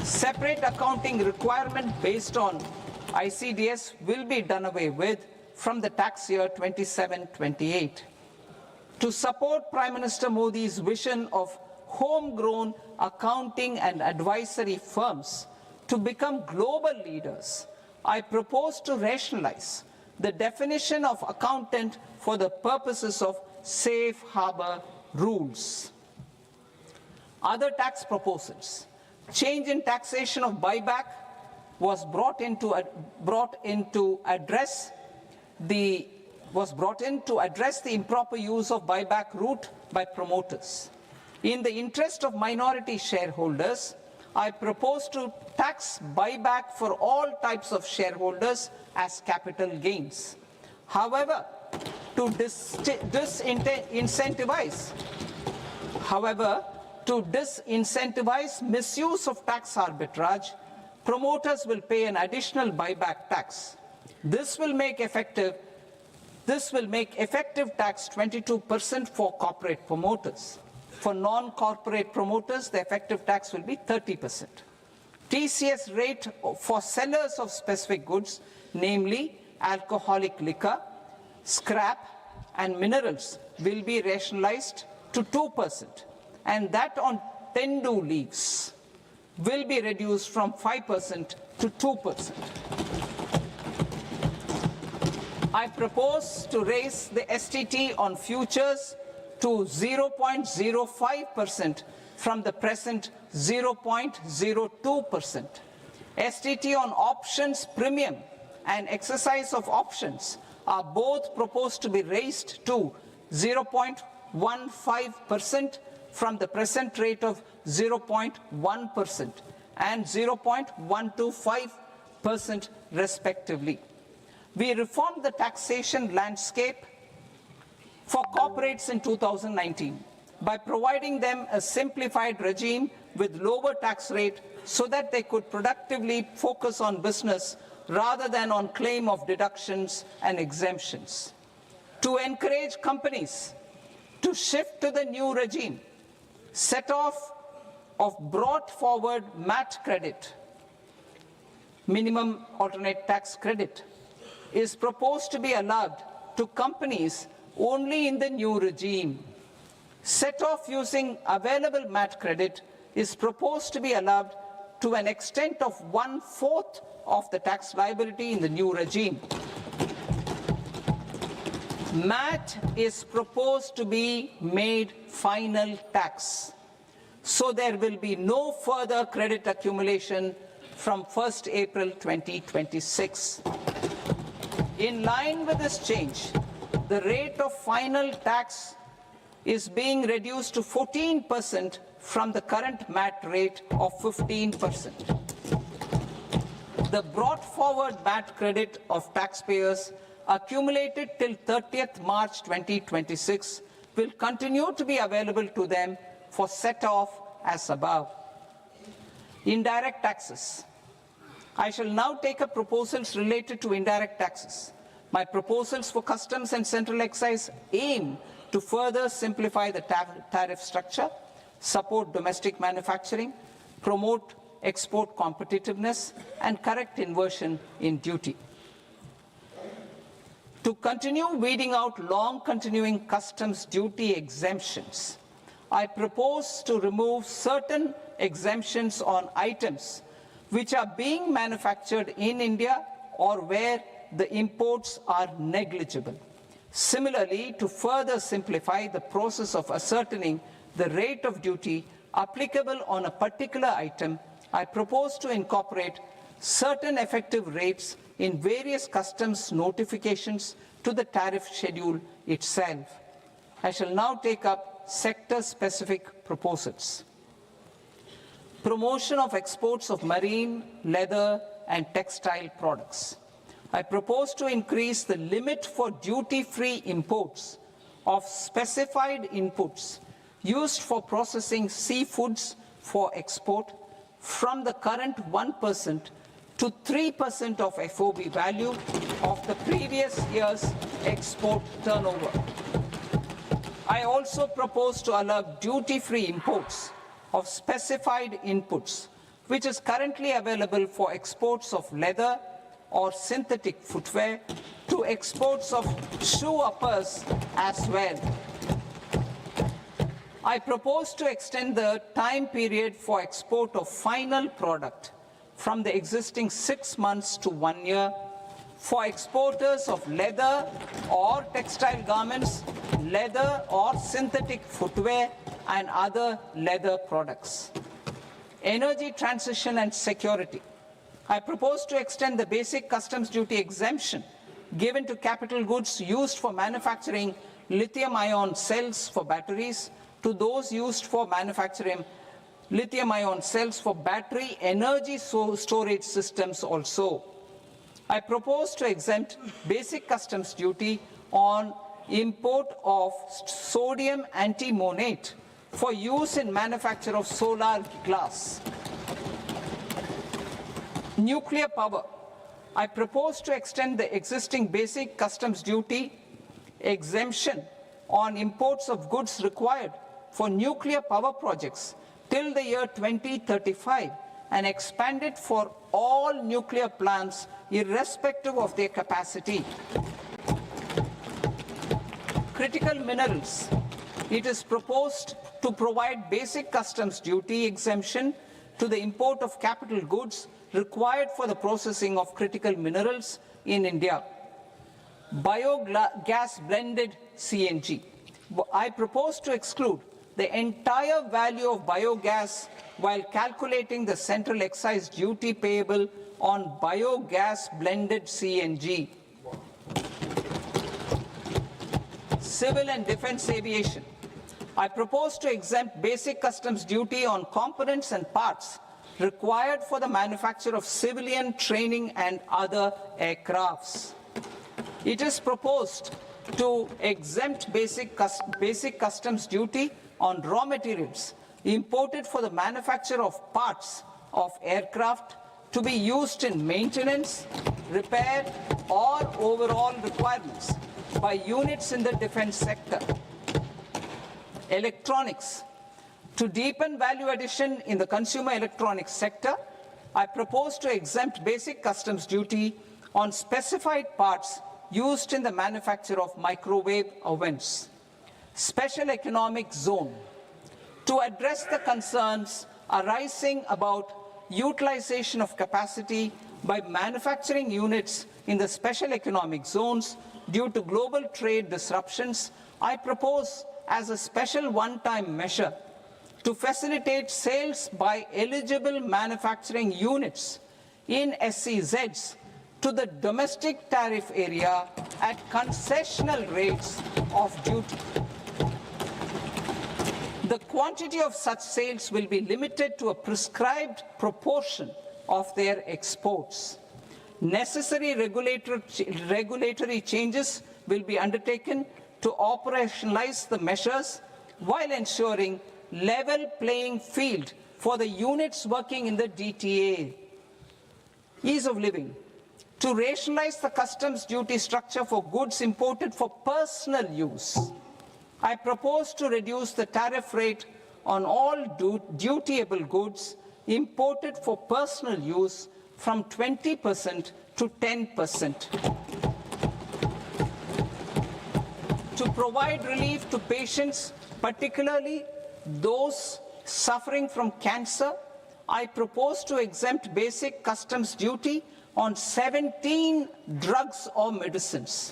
Separate accounting requirement based on ICDS will be done away with from the tax year 27-28. To support Prime Minister Modi's vision of homegrown accounting and advisory firms to become global leaders, I propose to rationalize the definition of accountant for the purposes of safe harbor rules. Other tax proposals. Change in taxation of buyback was brought in to address the improper use of buyback route by promoters. In the interest of minority shareholders, I propose to tax buyback for all types of shareholders as capital gains. However, to disincentivize misuse of tax arbitrage, promoters will pay an additional buyback tax. This will make effective tax 22% for corporate promoters. For non-corporate promoters, the effective tax will be 30%. TCS rate for sellers of specific goods, namely alcoholic liquor, scrap, and minerals will be rationalized to 2%, and that on tendu leaves will be reduced from 5% to 2%. I propose to raise the STT on futures to 0.05% from the present 0.02%. STT on options premium and exercise of options are both proposed to be raised to 0.15% from the present rate of 0.1% and 0.125% respectively. We reformed the taxation landscape for corporates in 2019 by providing them a simplified regime with lower tax rate so that they could productively focus on business rather than on claim of deductions and exemptions. To encourage companies to shift to the new regime, set off of brought forward MAT credit, minimum alternate tax credit, is proposed to be allowed to companies only in the new regime. Set off using available MAT credit is proposed to be allowed to an extent of 1/4 of the tax liability in the new regime. MAT is proposed to be made final tax, so there will be no further credit accumulation from 1st April 2026. In line with this change, the rate of final tax is being reduced to 14% from the current MAT rate of 15%. The brought forward MAT credit of taxpayers accumulated till 30th March 2026 will continue to be available to them for set-off as above. Indirect taxes. I shall now take up proposals related to indirect taxes. My proposals for customs and central excise aim to further simplify the tariff structure, support domestic manufacturing, promote export competitiveness, and correct inversion in duty. To continue weeding out long continuing customs duty exemptions, I propose to remove certain exemptions on items which are being manufactured in India or where the imports are negligible. Similarly, to further simplify the process of ascertaining the rate of duty applicable on a particular item, I propose to incorporate certain effective rates in various customs notifications to the tariff schedule itself. I shall now take up sector-specific proposals. Promotion of exports of marine, leather, and textile products. I propose to increase the limit for duty-free imports of specified inputs used for processing seafoods for export from the current 1% to 3% of FOB value of the previous year's export turnover. I also propose to allow duty-free imports of specified inputs, which is currently available for exports of leather or synthetic footwear, to exports of shoe uppers as well. I propose to extend the time period for export of final product from the existing 6 months to 1 year for exporters of leather or textile garments, leather or synthetic footwear, and other leather products. Energy transition and security. I propose to extend the basic customs duty exemption given to capital goods used for manufacturing lithium-ion cells for batteries to those used for manufacturing lithium-ion cells for battery energy storage systems also. I propose to exempt basic customs duty on import of sodium antimonate for use in manufacture of solar glass. Nuclear power. I propose to extend the existing basic customs duty exemption on imports of goods required for nuclear power projects till the year 2035 and expand it for all nuclear plants irrespective of their capacity. critical minerals, it is proposed to provide basic customs duty exemption to the import of capital goods required for the processing of critical minerals in India. Biogas blended CNG. I propose to exclude the entire value of biogas while calculating the central excise duty payable on biogas blended CNG. Civil and defense aviation. I propose to exempt basic customs duty on components and parts required for the manufacture of civilian training and other aircrafts. It is proposed to exempt basic customs duty on raw materials imported for the manufacture of parts of aircraft to be used in maintenance, repair, or overall requirements by units in the defense sector. Electronics. To deepen value addition in the consumer electronics sector, I propose to exempt basic customs duty on specified parts used in the manufacture of microwave ovens. Special economic zone. To address the concerns arising about utilization of capacity by manufacturing units in the special economic zones due to global trade disruptions, I propose as a special one-time measure to facilitate sales by eligible manufacturing units in SEZs to the domestic tariff area at concessional rates of duty. The quantity of such sales will be limited to a prescribed proportion of their exports. Necessary regulatory changes will be undertaken to operationalize the measures while ensuring level playing field for the units working in the DTA. Ease of living. To rationalize the customs duty structure for goods imported for personal use, I propose to reduce the tariff rate on all dutiable goods imported for personal use from 20% to 10%. To provide relief to patients, particularly those suffering from cancer, I propose to exempt basic customs duty on 17 drugs or medicines.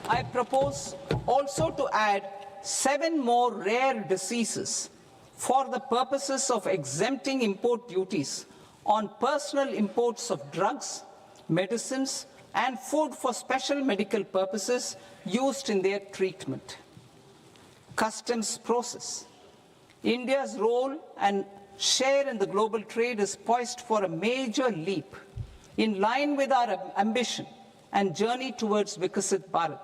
I propose also to add 7 more rare diseases for the purposes of exempting import duties on personal imports of drugs, medicines, and food for special medical purposes used in their treatment. Customs process. India's role and share in the global trade is poised for a major leap in line with our ambition and journey towards Viksit Bharat.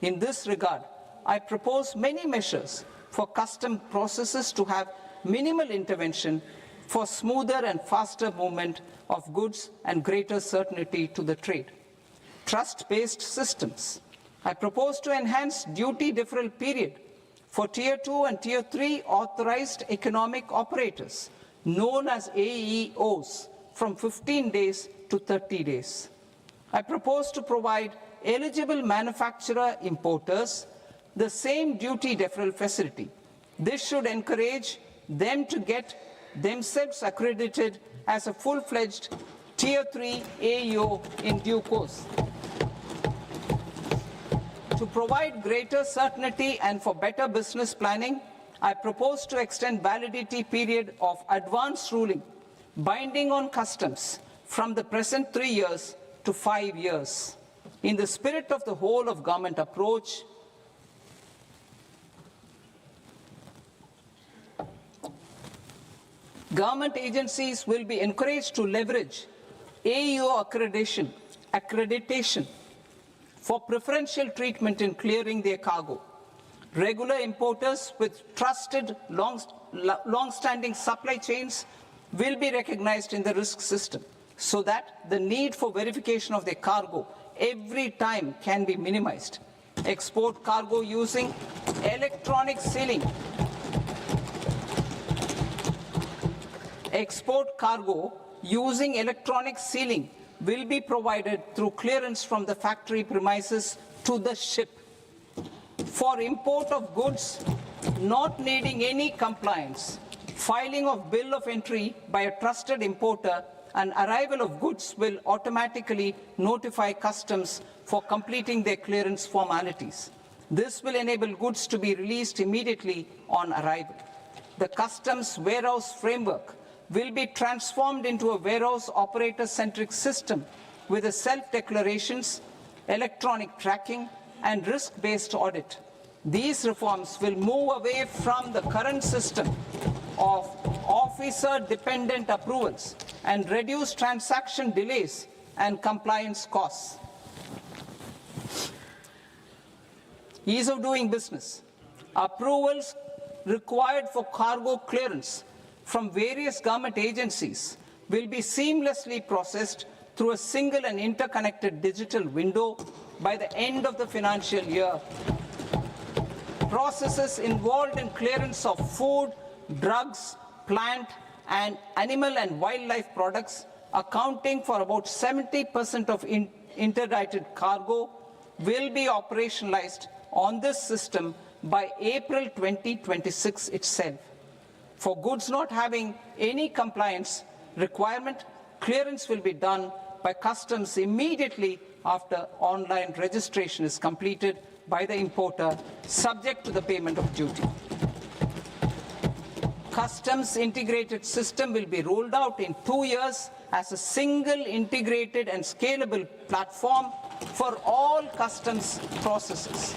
In this regard, I propose many measures for custom processes to have minimal intervention for smoother and faster movement of goods and greater certainty to the trade. Trust-based systems. I propose to enhance duty deferral period for Tier 2 and Tier 3 authorized economic operators, known as AEOs, from 15 days to 30 days. I propose to provide eligible manufacturer importers the same duty deferral facility. This should encourage them to get themselves accredited as a full-fledged Tier 3 AEO in due course. To provide greater certainty and for better business planning, I propose to extend validity period of advance ruling binding on customs from the present 3 years to 5 years. In the spirit of the whole of government approach, government agencies will be encouraged to leverage AEO accreditation for preferential treatment in clearing their cargo. Regular importers with trusted long-standing supply chains will be recognized in the risk system so that the need for verification of their cargo every time can be minimized. Export cargo using electronic sealing. Export cargo using electronic sealing will be provided through clearance from the factory premises to the ship. For import of goods not needing any compliance, filing of bill of entry by a trusted importer and arrival of goods will automatically notify customs for completing their clearance formalities. This will enable goods to be released immediately on arrival. The customs warehouse framework will be transformed into a warehouse operator-centric system with a self-declarations, electronic tracking, and risk-based audit. These reforms will move away from the current system of officer-dependent approvals and reduce transaction delays and compliance costs. Ease of doing business. Approvals required for cargo clearance from various government agencies will be seamlessly processed through a single and interconnected digital window by the end of the financial year. Processes involved in clearance of food, drugs, plant, and animal and wildlife products, accounting for about 70% of interdicted cargo, will be operationalized on this system by April 2026 itself. For goods not having any compliance requirement, clearance will be done by customs immediately after online registration is completed by the importer, subject to the payment of duty. Customs integrated system will be rolled out in 2 years as a single integrated and scalable platform for all customs processes.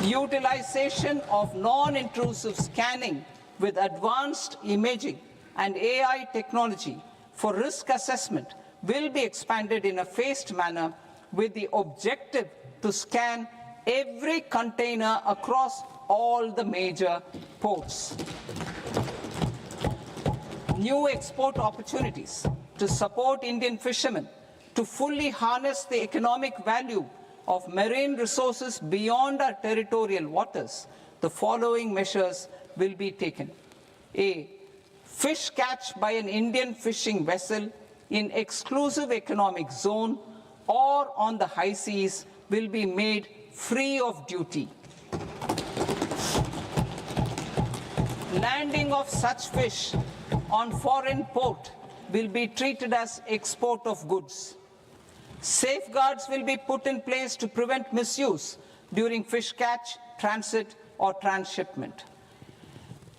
Utilization of non-intrusive scanning with advanced imaging and AI technology for risk assessment will be expanded in a phased manner with the objective to scan every container across all the major ports. New export opportunities to support Indian fishermen to fully harness the economic value of marine resources beyond our territorial waters. The following measures will be taken. A. Fish catch by an Indian fishing vessel in exclusive economic zone or on the high seas will be made free of duty. Landing of such fish on foreign port will be treated as export of goods. Safeguards will be put in place to prevent misuse during fish catch, transit, or transshipment.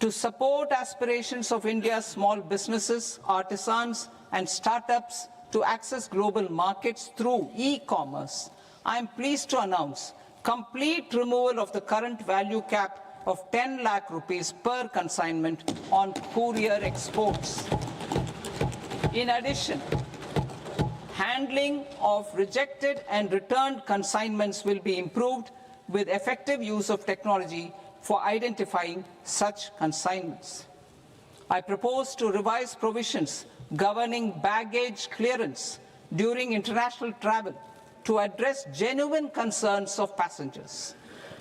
To support aspirations of India's small businesses, artisans, and startups to access global markets through e-commerce, I am pleased to announce complete removal of the current value cap of 10 lakh rupees per consignment on courier exports. In addition, handling of rejected and returned consignments will be improved with effective use of technology for identifying such consignments. I propose to revise provisions governing baggage clearance during international travel to address genuine concerns of passengers.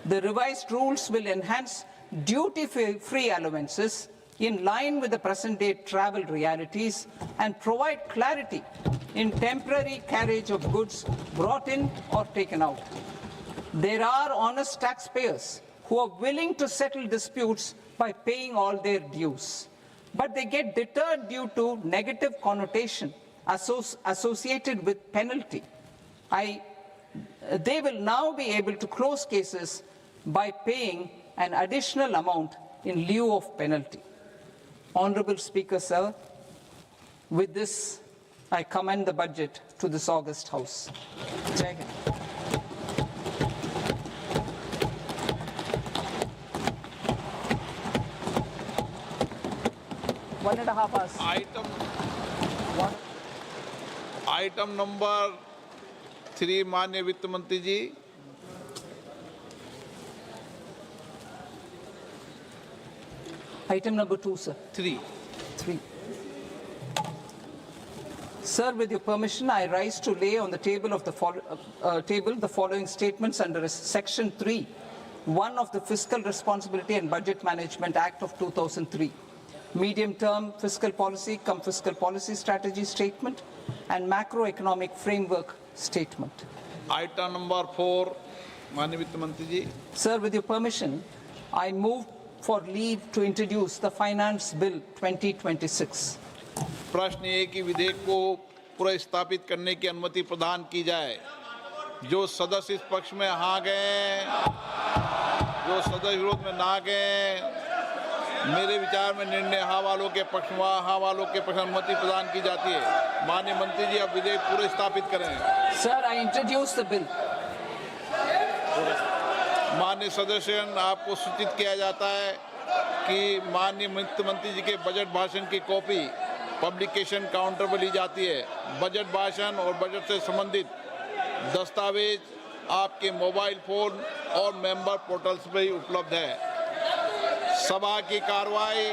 The revised rules will enhance duty-free allowances in line with the present-day travel realities and provide clarity in temporary carriage of goods brought in or taken out. There are honest taxpayers who are willing to settle disputes by paying all their dues, but they get deterred due to negative connotation associated with penalty. They will now be able to close cases by paying an additional amount in lieu of penalty. Honorable Speaker, sir, with this, I commend the budget to this august House. Jai Hind. One and a half hours. Item number 3 माननीय वित्त मंत्री जी. Item number 2, sir. 3. Sir, with your permission, I rise to lay on the table of the following statements under Section 3, 1 of the Fiscal Responsibility and Budget Management Act of 2003. medium-term fiscal policy cum fiscal policy strategy statement, and macroeconomic framework statement. Item number 4 माननीय वित्त मंत्री जी। Sir, with your permission, I move for leave to introduce the Finance Bill 2026. प्रश्न ये कि विधेयक को पुनर्स्थापित करने की अनुमति प्रदान की जाए। जो सदस्य इस पक्ष में हाँ गए, जो सदस्य विरोध में ना गए, मेरे विचार में निर्णय हाँ वालों के पक्ष में, हाँ वालों के पक्ष में अनुमति प्रदान की जाती है। माननीय मंत्री जी, अब विधेयक पूरे स्थापित करें। Sir, I introduce the bill. माननीय सदस्यगण, आपको सूचित किया जाता है कि माननीय वित्त मंत्री जी के बजट भाषण की कॉपी पब्लिकेशन काउंटर पर ली जाती है। बजट भाषण और बजट से संबंधित दस्तावेज आपके मोबाइल फोन और मेंबर पोर्टल्स पर ही उपलब्ध है। सभा की कार्रवाई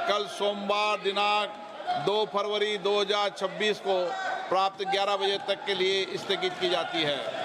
कल सोमवार दिनांक 2 फरवरी 2026 को प्राप्त 11 बजे तक के लिए स्थगित की जाती है।